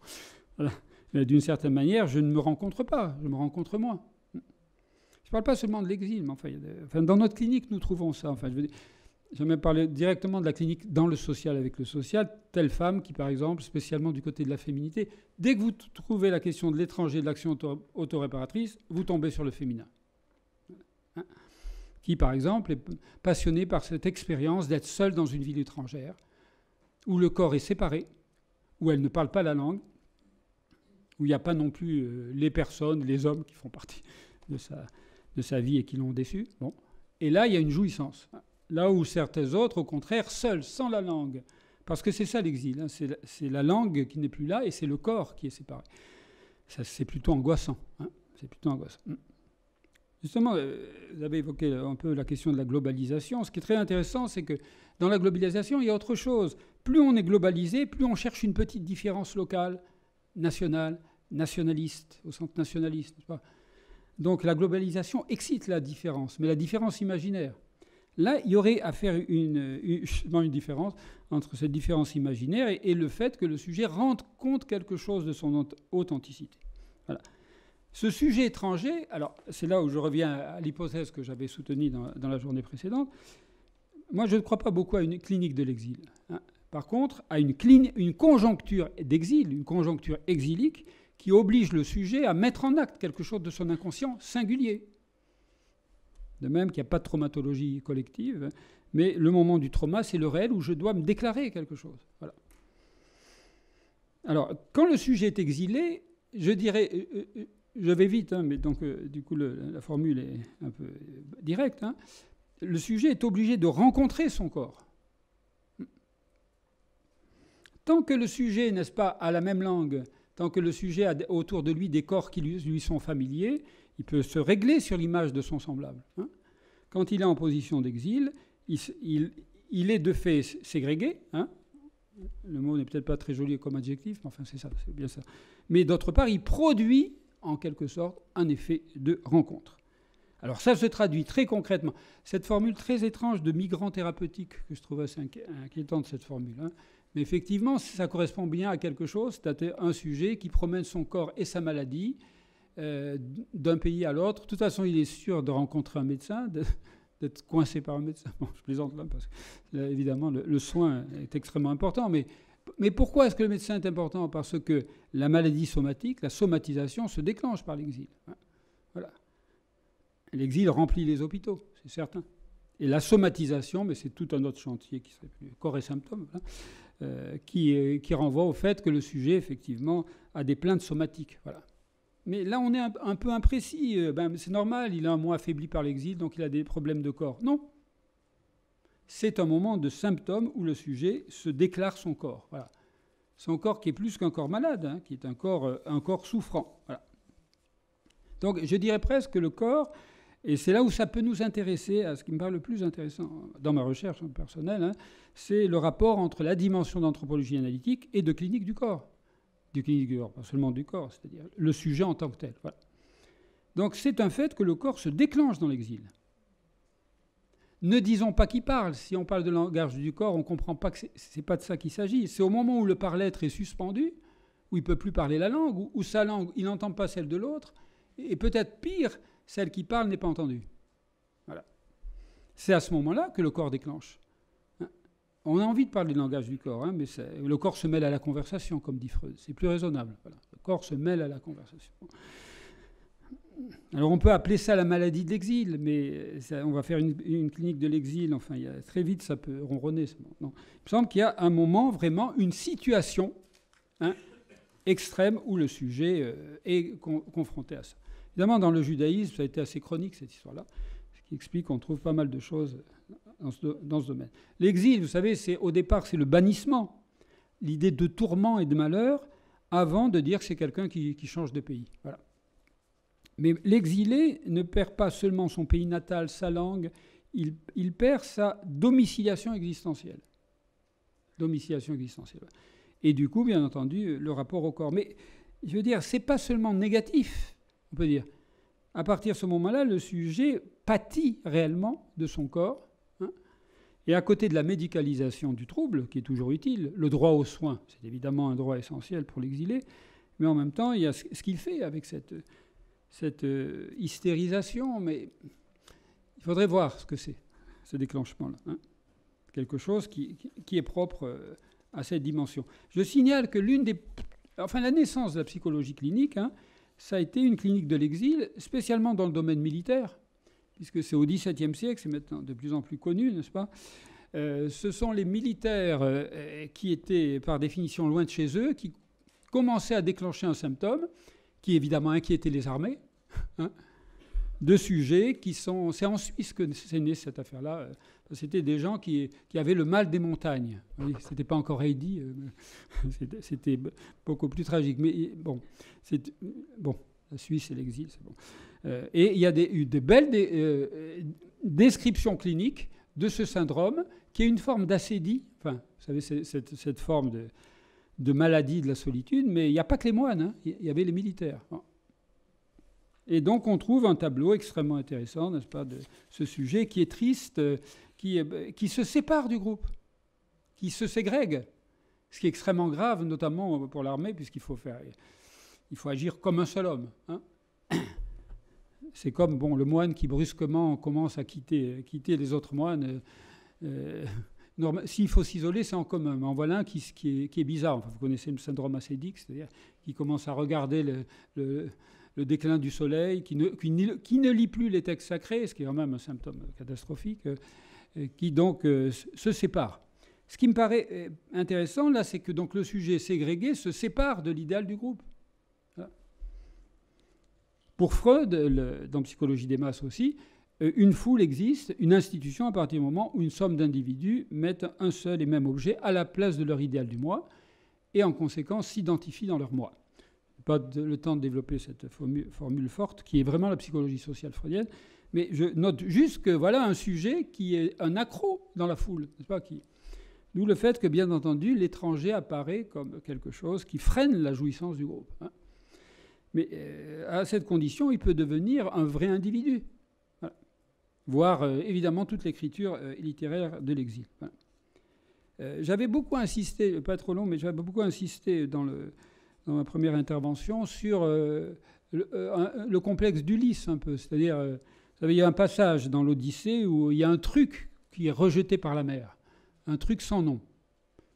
voilà. D'une certaine manière, je ne me rencontre pas, je me rencontre moi. Je ne parle pas seulement de l'exil, mais enfin, dans notre clinique, nous trouvons ça. Enfin, je vais même parler directement de la clinique dans le social avec le social. Telle femme qui, par exemple, spécialement du côté de la féminité, dès que vous trouvez la question de l'étranger, de l'action autoréparatrice, vous tombez sur le féminin. Hein? Qui, par exemple, est passionné par cette expérience d'être seule dans une ville étrangère, où le corps est séparé, où elle ne parle pas la langue, où il n'y a pas non plus les personnes, les hommes qui font partie de sa vie et qui l'ont déçu. Bon. Et là, il y a une jouissance. Là où certains autres, au contraire, seuls, sans la langue. Parce que c'est ça l'exil. Hein. C'est la langue qui n'est plus là et c'est le corps qui est séparé. Ça, c'est plutôt angoissant. Hein. C'est plutôt angoissant. Justement, vous avez évoqué un peu la question de la globalisation. Ce qui est très intéressant, c'est que dans la globalisation, il y a autre chose. Plus on est globalisé, plus on cherche une petite différence locale, nationale, nationaliste, au sens nationaliste, n'est-ce pas? Donc la globalisation excite la différence, mais la différence imaginaire. Là, il y aurait à faire une différence entre cette différence imaginaire et le fait que le sujet rende compte quelque chose de son authenticité. Voilà. Ce sujet étranger, alors c'est là où je reviens à l'hypothèse que j'avais soutenue dans la journée précédente. Moi, je ne crois pas beaucoup à une clinique de l'exil. Hein. Par contre, à une conjoncture d'exil, une conjoncture exilique, qui oblige le sujet à mettre en acte quelque chose de son inconscient singulier. De même qu'il n'y a pas de traumatologie collective, mais le moment du trauma, c'est le réel où je dois me déclarer quelque chose. Voilà. Alors, quand le sujet est exilé, je dirais, je vais vite, hein, mais donc du coup la formule est un peu directe, hein, le sujet est obligé de rencontrer son corps. Tant que le sujet, n'est-ce pas, a la même langue, tant que le sujet a autour de lui des corps qui lui sont familiers, il peut se régler sur l'image de son semblable. Hein. Quand il est en position d'exil, il est de fait ségrégué. Hein. Le mot n'est peut-être pas très joli comme adjectif, mais enfin c'est ça, c'est bien ça. Mais d'autre part, il produit en quelque sorte un effet de rencontre. Alors ça se traduit très concrètement. Cette formule très étrange de migrant thérapeutique, que je trouve assez inquiétante, cette formule, hein, mais effectivement, ça correspond bien à quelque chose, c'est-à-dire un sujet qui promène son corps et sa maladie d'un pays à l'autre. De toute façon, il est sûr de rencontrer un médecin, d'être coincé par un médecin. Bon, je plaisante là, parce que là, évidemment, le soin est extrêmement important. Mais pourquoi est-ce que le médecin est important? Parce que la maladie somatique, la somatisation, se déclenche par l'exil. Voilà. L'exil remplit les hôpitaux, c'est certain. Et la somatisation, mais c'est tout un autre chantier qui serait plus corps et symptômes, qui renvoie au fait que le sujet, effectivement, a des plaintes somatiques. Voilà. Mais là, on est un peu imprécis. C'est normal, il est un mois affaibli par l'exil, donc il a des problèmes de corps. Non. C'est un moment de symptômes où le sujet se déclare son corps. Voilà. Son corps qui est plus qu'un corps malade, hein, qui est un corps souffrant. Voilà. Donc, je dirais presque que le corps, et c'est là où ça peut nous intéresser, à ce qui me paraît le plus intéressant dans ma recherche personnelle, hein, c'est le rapport entre la dimension d'anthropologie analytique et de clinique du corps. Du clinique du corps, pas seulement du corps, c'est-à-dire le sujet en tant que tel. Voilà. Donc c'est un fait que le corps se déclenche dans l'exil. Ne disons pas qu'il parle. Si on parle de langage du corps, on ne comprend pas que c'est pas de ça qu'il s'agit. C'est au moment où le par-l'être est suspendu, où il ne peut plus parler la langue, où sa langue, il n'entend pas celle de l'autre, et peut-être pire, celle qui parle n'est pas entendue. Voilà. C'est à ce moment-là que le corps déclenche. On a envie de parler du langage du corps, hein, mais le corps se mêle à la conversation, comme dit Freud. C'est plus raisonnable. Voilà. Le corps se mêle à la conversation. Alors on peut appeler ça la maladie de l'exil, mais on va faire une clinique de l'exil. Enfin, très vite, ça peut ronronner. Non. Il me semble qu'il y a un moment, vraiment, une situation extrême où le sujet est confronté à ça. Évidemment, dans le judaïsme, ça a été assez chronique, cette histoire-là, ce qui explique qu'on trouve pas mal de choses dans ce domaine. L'exil, vous savez, au départ, c'est le bannissement, l'idée de tourment et de malheur, avant de dire que c'est quelqu'un qui change de pays. Voilà. Mais l'exilé ne perd pas seulement son pays natal, sa langue, il perd sa domiciliation existentielle. Domiciliation existentielle. Et du coup, bien entendu, le rapport au corps. Mais je veux dire, c'est pas seulement négatif, on peut dire. À partir de ce moment-là, le sujet pâtit réellement de son corps. Et à côté de la médicalisation du trouble, qui est toujours utile, le droit aux soins, c'est évidemment un droit essentiel pour l'exilé, mais en même temps, il y a ce qu'il fait avec cette hystérisation, mais il faudrait voir ce que c'est, ce déclenchement-là. Hein. Quelque chose qui est propre à cette dimension. Je signale que la naissance de la psychologie clinique, ça a été une clinique de l'exil, spécialement dans le domaine militaire, puisque c'est au XVIIe siècle, c'est maintenant de plus en plus connu, n'est-ce pas? Ce sont les militaires qui étaient, par définition, loin de chez eux, qui commençaient à déclencher un symptôme qui, évidemment, inquiétait les armées, de sujets qui sont... C'est en Suisse que c'est né, cette affaire-là. C'était des gens qui avaient le mal des montagnes. Oui, c'était pas encore Heidi, c'était beaucoup plus tragique. Mais bon, la Suisse et l'exil, c'est bon. Et il y a eu de belles descriptions cliniques de ce syndrome, qui est une forme d'acédie. Enfin, vous savez, cette forme de maladie de la solitude, mais il n'y a pas que les moines, il y avait les militaires. Et donc, on trouve un tableau extrêmement intéressant, n'est-ce pas, de ce sujet qui est triste, qui se sépare du groupe, qui se ségrègue, ce qui est extrêmement grave, notamment pour l'armée, puisqu'il faut agir comme un seul homme. C'est comme le moine qui brusquement commence à quitter les autres moines. S'il faut s'isoler, c'est en commun. Mais en voilà un qui est bizarre. Enfin, vous connaissez le syndrome acédique, c'est-à-dire qui commence à regarder le déclin du soleil, qui ne lit plus les textes sacrés, ce qui est quand même un symptôme catastrophique, qui donc se sépare. Ce qui me paraît intéressant, là, c'est que donc, le sujet ségrégué se sépare de l'idéal du groupe. Pour Freud, dans Psychologie des masses aussi, une foule existe, une institution, à partir du moment où une somme d'individus mettent un seul et même objet à la place de leur idéal du moi et en conséquence s'identifient dans leur moi. Pas le temps de développer cette formule forte qui est vraiment la psychologie sociale freudienne, mais je note juste que voilà un sujet qui est un accroc dans la foule, n'est-ce pas, d'où le fait que, bien entendu, l'étranger apparaît comme quelque chose qui freine la jouissance du groupe. Mais à cette condition, il peut devenir un vrai individu. Voilà. Voire, évidemment, toute l'écriture littéraire de l'exil. Voilà. J'avais beaucoup insisté, pas trop long, mais j'avais beaucoup insisté dans ma première intervention sur le complexe d'Ulysse, un peu. C'est-à-dire, vous savez, il y a un passage dans l'Odyssée où il y a un truc qui est rejeté par la mer, un truc sans nom.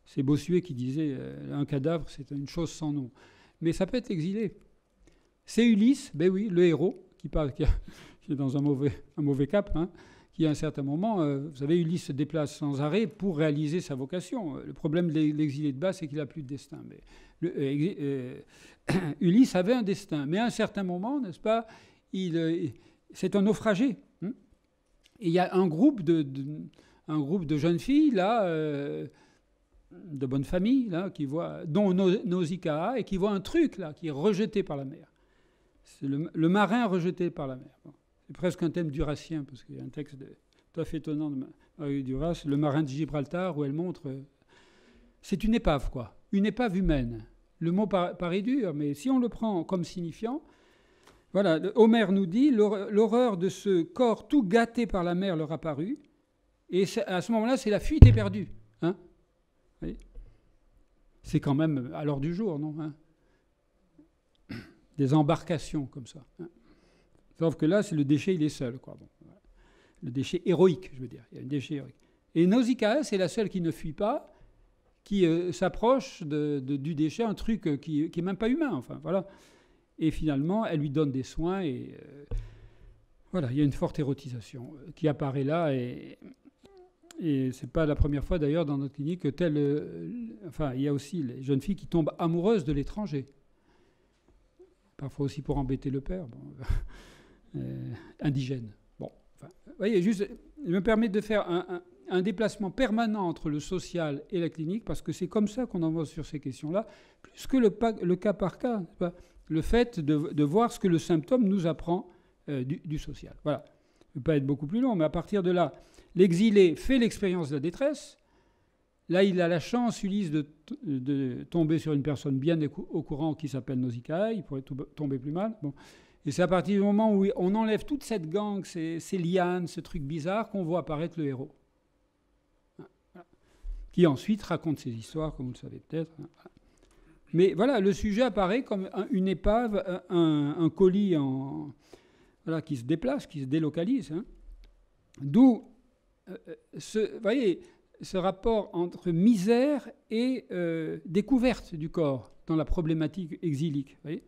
C'est Bossuet qui disait un cadavre, c'est une chose sans nom. Mais ça peut être exilé. C'est Ulysse, ben oui, le héros, qui est dans un mauvais cap, hein, qui à un certain moment, vous savez, Ulysse se déplace sans arrêt pour réaliser sa vocation. Le problème de l'exilé de base, c'est qu'il n'a plus de destin. Mais Ulysse avait un destin, mais à un certain moment, n'est-ce pas, c'est un naufragé. Hein, et il y a un groupe de jeunes filles, là, de bonne famille, là, dont Nausicaa, et qui voit un truc, là, qui est rejeté par la mer. C'est le marin rejeté par la mer. Bon. C'est presque un thème durassien, parce qu'il y a un texte tout à fait étonnant de Marie Duras, Le marin de Gibraltar, où elle montre... c'est une épave, quoi. Une épave humaine. Le mot paraît dur, mais si on le prend comme signifiant... Voilà, Homère nous dit « L'horreur de ce corps tout gâté par la mer leur a paru. » Et à ce moment-là, c'est la fuite éperdue. Hein, oui. C'est quand même à l'heure du jour, non, hein, des embarcations comme ça. Hein. Sauf que là, c'est le déchet, il est seul, quoi. Bon, voilà. Le déchet héroïque, je veux dire. Il y a un déchet héroïque. Et Nausicaa, c'est la seule qui ne fuit pas, qui s'approche du déchet, un truc qui n'est même pas humain. Enfin, voilà. Et finalement, elle lui donne des soins. Et voilà, il y a une forte érotisation qui apparaît là. Et ce n'est pas la première fois, d'ailleurs, dans notre clinique, enfin, il y a aussi les jeunes filles qui tombent amoureuses de l'étranger. Parfois aussi pour embêter le père. Bon. Indigène. Bon, enfin, vous voyez, juste, je me permets de faire un déplacement permanent entre le social et la clinique, parce que c'est comme ça qu'on avance sur ces questions-là, plus que le cas par cas. Le fait de voir ce que le symptôme nous apprend du social. Voilà. Je ne veux pas être beaucoup plus long, mais à partir de là, l'exilé fait l'expérience de la détresse. Là, il a la chance, Ulysse, de tomber sur une personne bien au courant qui s'appelle Nausicaa. Il pourrait tomber plus mal. Bon. Et c'est à partir du moment où on enlève toute cette gangue, ces lianes, ce truc bizarre, qu'on voit apparaître le héros. Voilà. Qui ensuite raconte ses histoires, comme vous le savez peut-être. Voilà. Mais voilà, le sujet apparaît comme une épave, un colis qui se déplace, qui se délocalise. Hein. D'où, voyez, ce rapport entre misère et découverte du corps dans la problématique exilique. Voyez.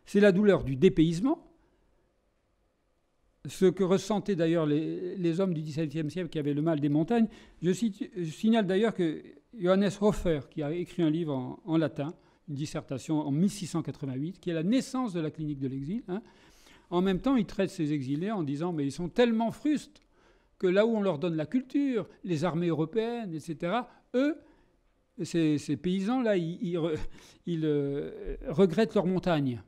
C'est la douleur du dépaysement, ce que ressentaient d'ailleurs les hommes du XVIIe siècle qui avaient le mal des montagnes. Je signale d'ailleurs que Johannes Hofer, qui a écrit un livre en latin, une dissertation en 1688, qui est la naissance de la clinique de l'exil, hein, en même temps, il traite ces exilés en disant « mais ils sont tellement frustres que là où on leur donne la culture, les armées européennes, etc., eux, ces paysans-là, ils regrettent leur montagne. »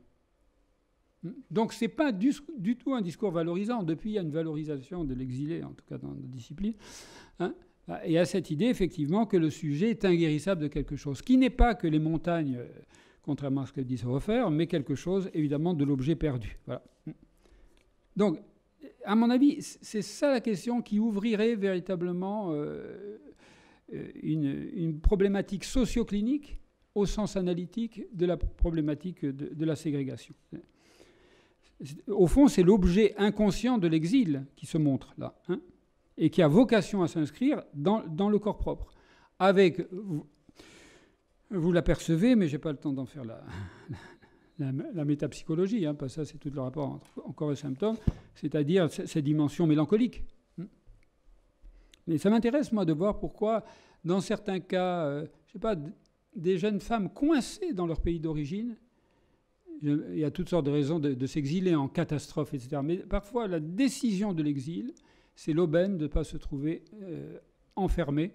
Donc, ce n'est pas du tout un discours valorisant. Depuis, il y a une valorisation de l'exilé, en tout cas dans notre discipline. Hein. Et il y a cette idée, effectivement, que le sujet est inguérissable de quelque chose, qui n'est pas que les montagnes, contrairement à ce que dit Hofer, mais quelque chose, évidemment, de l'objet perdu. Voilà. Donc, à mon avis, c'est ça la question qui ouvrirait véritablement une problématique socio-clinique au sens analytique de la problématique de la ségrégation. Au fond, c'est l'objet inconscient de l'exil qui se montre là, hein, et qui a vocation à s'inscrire dans le corps propre. Avec, vous l'apercevez, mais je n'ai pas le temps d'en faire la métapsychologie, hein, parce que ça, c'est tout le rapport entre corps et symptômes, c'est-à-dire cette dimension mélancolique. Mais ça m'intéresse, moi, de voir pourquoi, dans certains cas, je ne sais pas, des jeunes femmes coincées dans leur pays d'origine, il y a toutes sortes de raisons de s'exiler en catastrophe, etc. Mais parfois, la décision de l'exil, c'est l'aubaine de ne pas se trouver enfermé.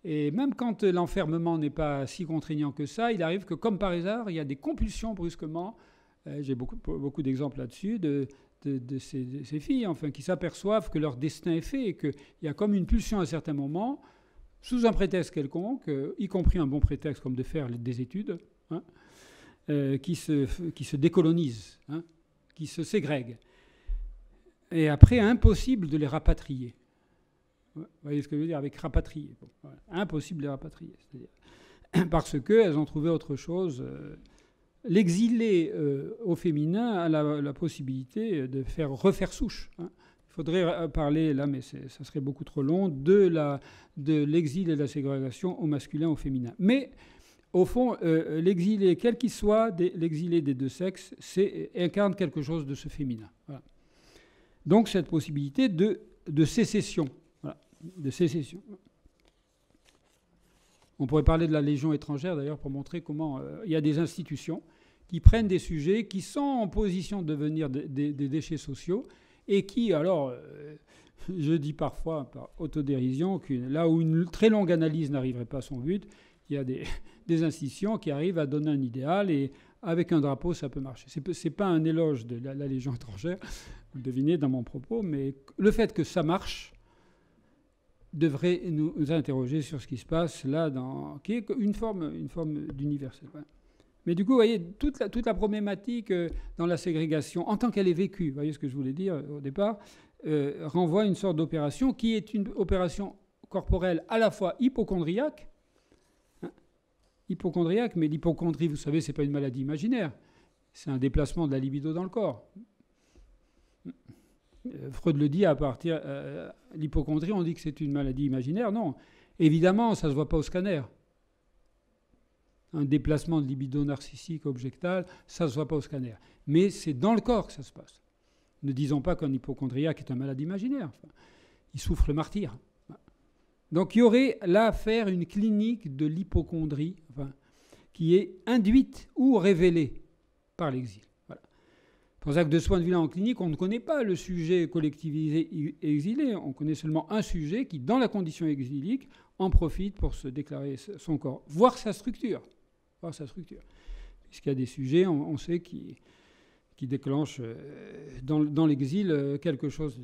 Et même quand l'enfermement n'est pas si contraignant que ça, il arrive que, comme par hasard, il y a des compulsions brusquement. J'ai beaucoup d'exemples là-dessus de ces filles, enfin, qui s'aperçoivent que leur destin est fait et qu'il y a comme une pulsion à certains moments, sous un prétexte quelconque, y compris un bon prétexte comme de faire des études, hein, qui se décolonisent, hein, qui se ségrèguent. Et après, impossible de les rapatrier. Vous voyez ce que je veux dire avec rapatrier. Bon, voilà. Impossible de les rapatrier. Parce qu'elles ont trouvé autre chose. L'exilé au féminin a la possibilité de refaire souche. Hein. Il faudrait parler, là, mais ça serait beaucoup trop long, de l'exil et de la ségrégation au masculin, au féminin. Mais, au fond, l'exilé, quel qu'il soit, l'exilé des deux sexes, incarne quelque chose de ce féminin. Voilà. Donc, cette possibilité de sécession. Voilà, de sécession. On pourrait parler de la Légion étrangère, d'ailleurs, pour montrer comment il y a des institutions qui prennent des sujets qui sont en position de devenir des déchets sociaux et qui, alors, je dis parfois, par autodérision, que là où une très longue analyse n'arriverait pas à son but, il y a des institutions qui arrivent à donner un idéal et avec un drapeau, ça peut marcher. Ce n'est pas un éloge de la Légion étrangère, vous le devinez dans mon propos, mais le fait que ça marche devrait nous interroger sur ce qui se passe là, qui est une forme d'universel. Ouais. Mais du coup, vous voyez, toute la problématique dans la ségrégation, en tant qu'elle est vécue, vous voyez ce que je voulais dire au départ, renvoie à une sorte d'opération qui est une opération corporelle à la fois hypocondriaque, mais l'hypocondrie, vous savez, ce n'est pas une maladie imaginaire, c'est un déplacement de la libido dans le corps. Freud le dit à partir l'hypocondrie, on dit que c'est une maladie imaginaire. Non, évidemment, ça ne se voit pas au scanner. Un déplacement de libido narcissique objectal, ça ne se voit pas au scanner. Mais c'est dans le corps que ça se passe. Ne disons pas qu'un hypocondriaque est un malade imaginaire. Enfin, il souffre le martyre. Donc il y aurait là à faire une clinique de l'hypocondrie, enfin, qui est induite ou révélée par l'exil. C'est pour ça que de ce point de vue-là, en clinique, on ne connaît pas le sujet collectivisé et exilé. On connaît seulement un sujet qui, dans la condition exilique, en profite pour se déclarer son corps, voir sa structure. Puisqu'il y a des sujets, on sait, qui déclenchent dans l'exil quelque chose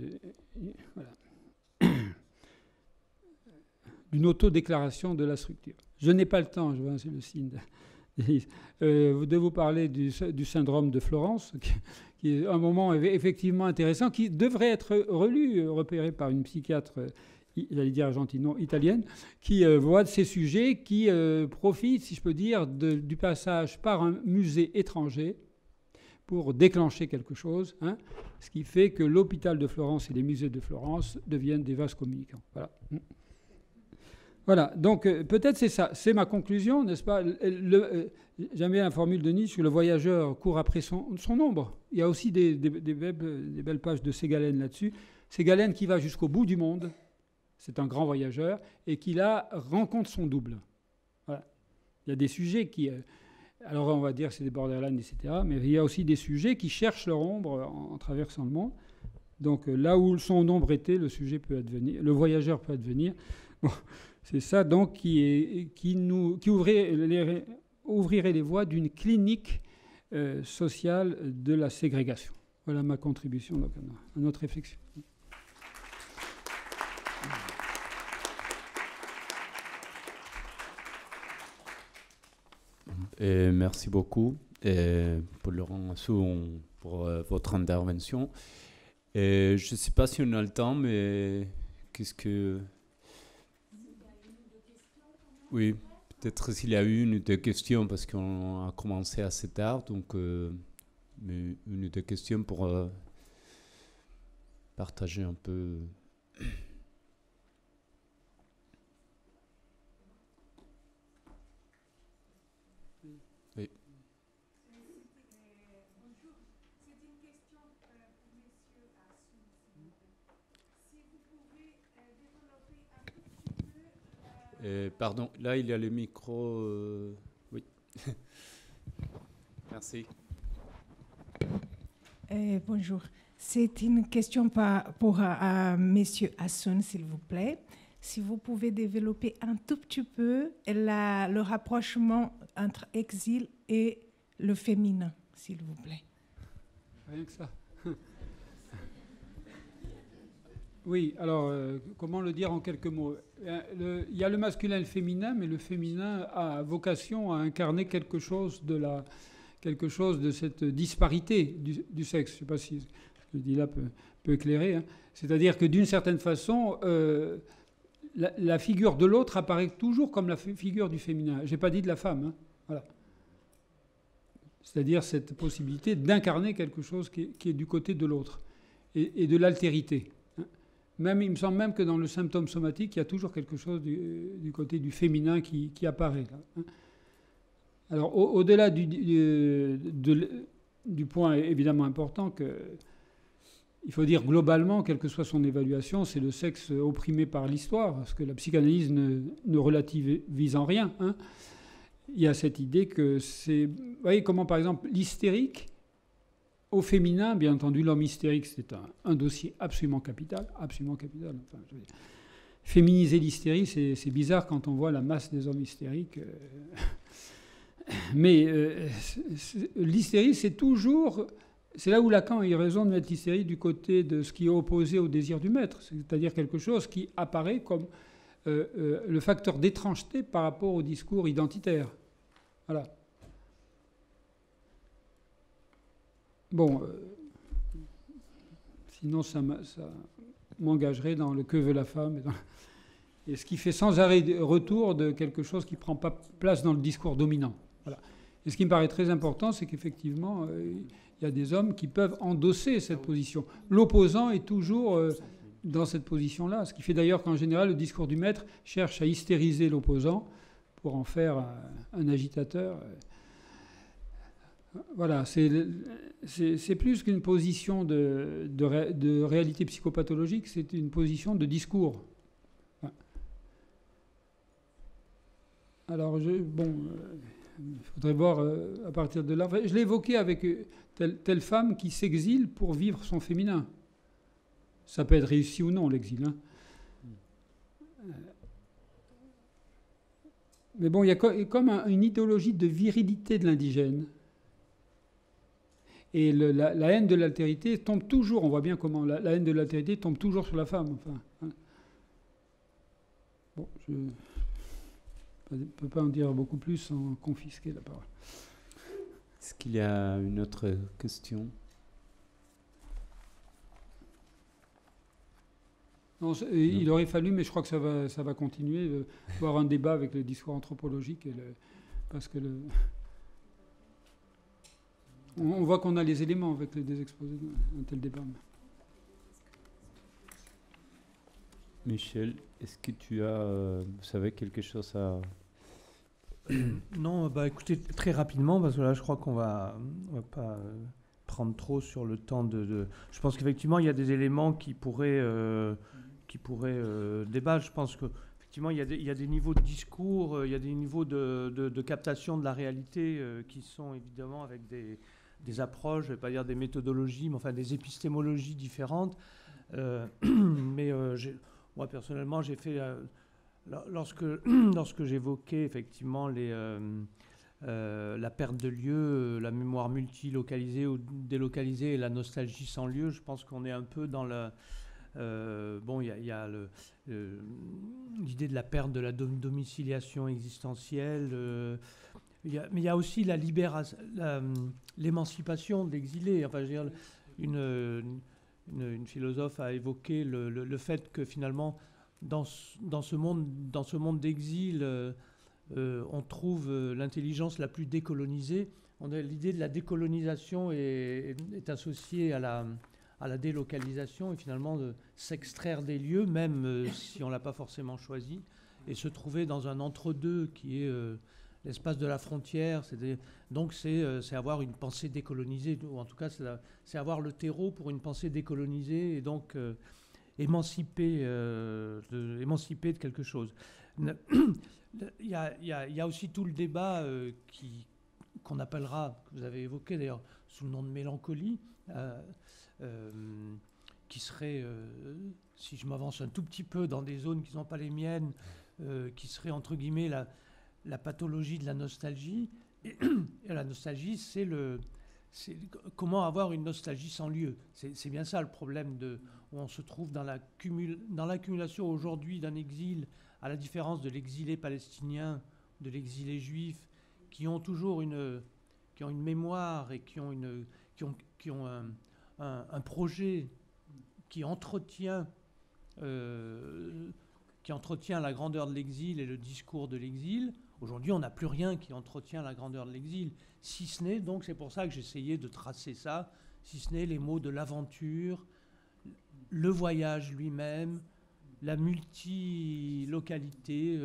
d'une autodéclaration de la structure. Je n'ai pas le temps, je vois, c'est le signe de vous parler du syndrome de Florence, qui est un moment effectivement intéressant, qui devrait être relu, repéré par une psychiatre, j'allais dire argentine, non, italienne, qui voit de ces sujets qui profitent, si je peux dire, du passage par un musée étranger pour déclencher quelque chose, hein, ce qui fait que l'hôpital de Florence et les musées de Florence deviennent des vases communicants. Voilà. Voilà, donc peut-être c'est ça, c'est ma conclusion, n'est-ce pas? J'aime bien la formule de Nietzsche, le voyageur court après son ombre. Il y a aussi des belles pages de Ségalène là-dessus. Ségalène qui va jusqu'au bout du monde, c'est un grand voyageur, et qui là rencontre son double. Voilà. Il y a des sujets qui... alors on va dire que c'est des borderline, etc., mais il y a aussi des sujets qui cherchent leur ombre en traversant le monde. Donc là où son ombre était, le sujet peut advenir, le voyageur peut advenir. Bon. C'est ça donc qui ouvrirait les voies d'une clinique sociale de la ségrégation. Voilà ma contribution donc, à notre réflexion. Et merci beaucoup pour Laurent Assou pour votre intervention. Et je ne sais pas si on a le temps, mais qu'est-ce que... Oui, peut-être s'il y a une ou deux questions, parce qu'on a commencé assez tard, donc mais une ou deux questions pour partager un peu. Oui. Bonjour, c'est une question pour M. Assou. Si vous pouvez développer un tout petit peu... Pardon, là il y a le micro. Oui. Merci. Bonjour. C'est une question pour M. Assou, s'il vous plaît. Si vous pouvez développer un tout petit peu le rapprochement entre exil et le féminin, s'il vous plaît. Rien que ça. Oui, alors, comment le dire en quelques mots? Il y a le masculin et le féminin, mais le féminin a vocation à incarner quelque chose quelque chose de cette disparité du sexe. Je ne sais pas si ce que je dis là peut éclairer. Hein. C'est-à-dire que d'une certaine façon, la figure de l'autre apparaît toujours comme la figure du féminin. Je n'ai pas dit de la femme. Hein. Voilà. C'est-à-dire cette possibilité d'incarner quelque chose qui est du côté de l'autre et de l'altérité. Même, il me semble même que dans le symptôme somatique, il y a toujours quelque chose du côté du féminin qui apparaît. Là. Alors, au-delà du point évidemment important il faut dire globalement, quelle que soit son évaluation, c'est le sexe opprimé par l'histoire, parce que la psychanalyse ne relativise en rien. Hein. Il y a cette idée que c'est... Vous voyez comment, par exemple, l'hystérique, au féminin, bien entendu, l'homme hystérique, c'est un dossier absolument capital. Absolument capital. Enfin, je veux dire, féminiser l'hystérie, c'est bizarre quand on voit la masse des hommes hystériques. Mais l'hystérie, c'est toujours... C'est là où Lacan a eu raison de mettre l'hystérie du côté de ce qui est opposé au désir du maître, c'est-à-dire quelque chose qui apparaît comme le facteur d'étrangeté par rapport au discours identitaire. Voilà. Bon, sinon ça m'engagerait dans le que veut la femme, et ce qui fait sans arrêt retour de quelque chose qui ne prend pas place dans le discours dominant. Voilà. Et ce qui me paraît très important, c'est qu'effectivement, il y a des hommes qui peuvent endosser cette position. L'opposant est toujours dans cette position-là, ce qui fait d'ailleurs qu'en général, le discours du maître cherche à hystériser l'opposant pour en faire un agitateur. Voilà, c'est plus qu'une position de réalité psychopathologique, c'est une position de discours. Alors, il faudrait voir à partir de là. Je l'ai évoqué avec telle femme qui s'exile pour vivre son féminin. Ça peut être réussi ou non, l'exil. Hein. Mais bon, il y a comme une idéologie de virilité de l'indigène. Et la haine de l'altérité tombe toujours, on voit bien comment la haine de l'altérité tombe toujours sur la femme. Enfin, hein. Bon, je ne peux pas en dire beaucoup plus sans confisquer la parole. Est-ce qu'il y a une autre question ? Non, il aurait fallu, mais je crois que ça va continuer, avoir un débat avec le discours anthropologique, parce que on voit qu'on a les éléments avec des exposés d'un tel débat. Michel, est-ce que tu as, vous savez, quelque chose à... Non, écoutez, très rapidement, parce que là, je crois qu'on va pas prendre trop sur le temps de... Je pense qu'effectivement, il y a des éléments qui pourraient débattre. Je pense qu'effectivement, il y a des niveaux de discours, il y a des niveaux de captation de la réalité qui sont évidemment avec des approches, je ne vais pas dire des méthodologies, mais enfin des épistémologies différentes. Mais moi, personnellement, j'ai fait... Lorsque j'évoquais effectivement la perte de lieu, la mémoire multilocalisée ou délocalisée et la nostalgie sans lieu, je pense qu'on est un peu dans la... il y a l'idée de la perte de la domiciliation existentielle, mais il y a aussi la libération, l'émancipation de l'exilé. Enfin, je veux dire, une philosophe a évoqué le fait que finalement, dans ce monde d'exil, on trouve l'intelligence la plus décolonisée. L'idée de la décolonisation est associée à la délocalisation et finalement de s'extraire des lieux, même si on ne l'a pas forcément choisi, et se trouver dans un entre-deux qui est l'espace de la frontière. Donc c'est avoir une pensée décolonisée, ou en tout cas c'est avoir le terreau pour une pensée décolonisée et donc émancipé de quelque chose. Il y a aussi tout le débat qu'on appellera, que vous avez évoqué d'ailleurs, sous le nom de mélancolie, qui serait, si je m'avance un tout petit peu dans des zones qui ne sont pas les miennes, qui serait entre guillemets la pathologie de la nostalgie. Et la nostalgie, c'est comment avoir une nostalgie sans lieu. C'est bien ça le problème où on se trouve dans l'accumulation aujourd'hui d'un exil, à la différence de l'exilé palestinien, de l'exilé juif, qui ont toujours une une mémoire et qui ont un projet qui entretient la grandeur de l'exil et le discours de l'exil. Aujourd'hui, on n'a plus rien qui entretient la grandeur de l'exil, si ce n'est, donc c'est pour ça que j'essayais de tracer ça, si ce n'est les mots de l'aventure, le voyage lui-même, la multilocalité,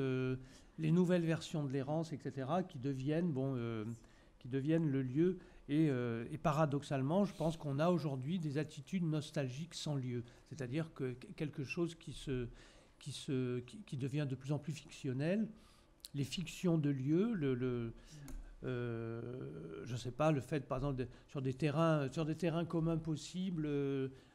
les nouvelles versions de l'errance, etc., qui deviennent le lieu. Et paradoxalement, je pense qu'on a aujourd'hui des attitudes nostalgiques sans lieu, c'est-à-dire que quelque chose qui devient de plus en plus fictionnel. Les fictions de lieu, je ne sais pas, le fait, par exemple, sur des terrains communs possibles,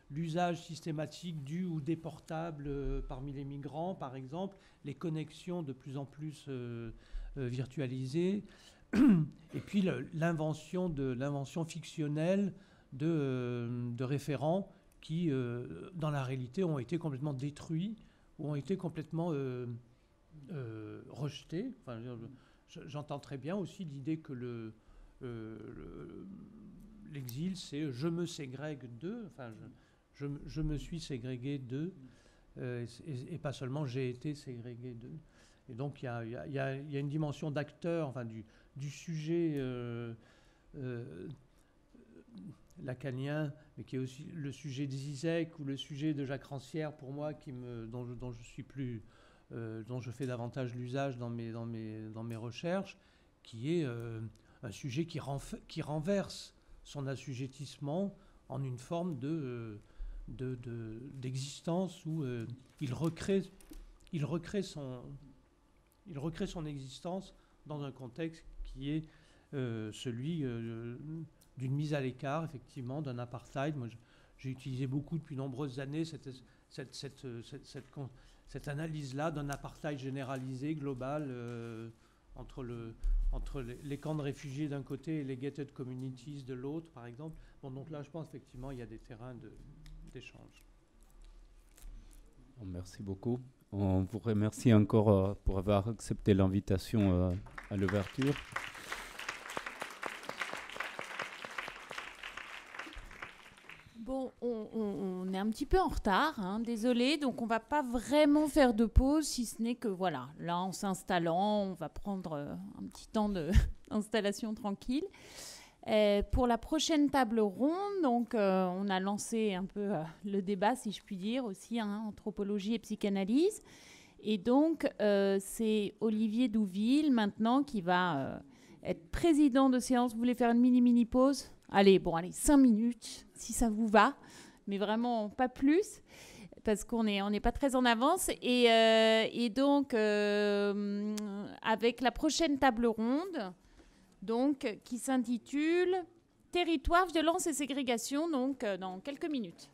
l'usage systématique du ou des portables parmi les migrants, par exemple, les connexions de plus en plus virtualisées, et puis l'invention fictionnelle de référents qui, dans la réalité, ont été complètement détruits ou ont été complètement rejetés. Enfin, j'entends très bien aussi l'idée que l'exil, c'est je me ségrègue d'eux, enfin, je me suis ségrégué d'eux, et pas seulement j'ai été ségrégué d'eux. Et donc il y a une dimension d'acteur, enfin, du sujet lacanien, mais qui est aussi le sujet de Zizek ou le sujet de Jacques Rancière, pour moi, dont je fais davantage l'usage dans mes recherches, qui est un sujet qui renverse son assujettissement en une forme d'existence où il recrée son existence dans un contexte qui est celui d'une mise à l'écart, effectivement, d'un apartheid. Moi, j'ai utilisé beaucoup depuis nombreuses années cette analyse-là d'un apartheid généralisé, global, entre les camps de réfugiés d'un côté et les gated communities de l'autre, par exemple. Bon, donc là, je pense effectivement il y a des terrains d'échange. Merci beaucoup. On vous remercie encore pour avoir accepté l'invitation à l'ouverture. Bon, on est un petit peu en retard, hein, désolé, donc on va pas vraiment faire de pause, si ce n'est que voilà, là en s'installant, on va prendre un petit temps d'installation tranquille. Pour la prochaine table ronde, donc on a lancé un peu le débat, si je puis dire, aussi, hein, anthropologie et psychanalyse. Et donc c'est Olivier Douville maintenant qui va être président de séance. Vous voulez faire une mini pause ? Allez, 5 minutes, si ça vous va, mais vraiment pas plus, parce qu'on n'est pas très en avance. Et donc, avec la prochaine table ronde, donc, qui s'intitule « Territoire, violence et ségrégation », donc dans quelques minutes.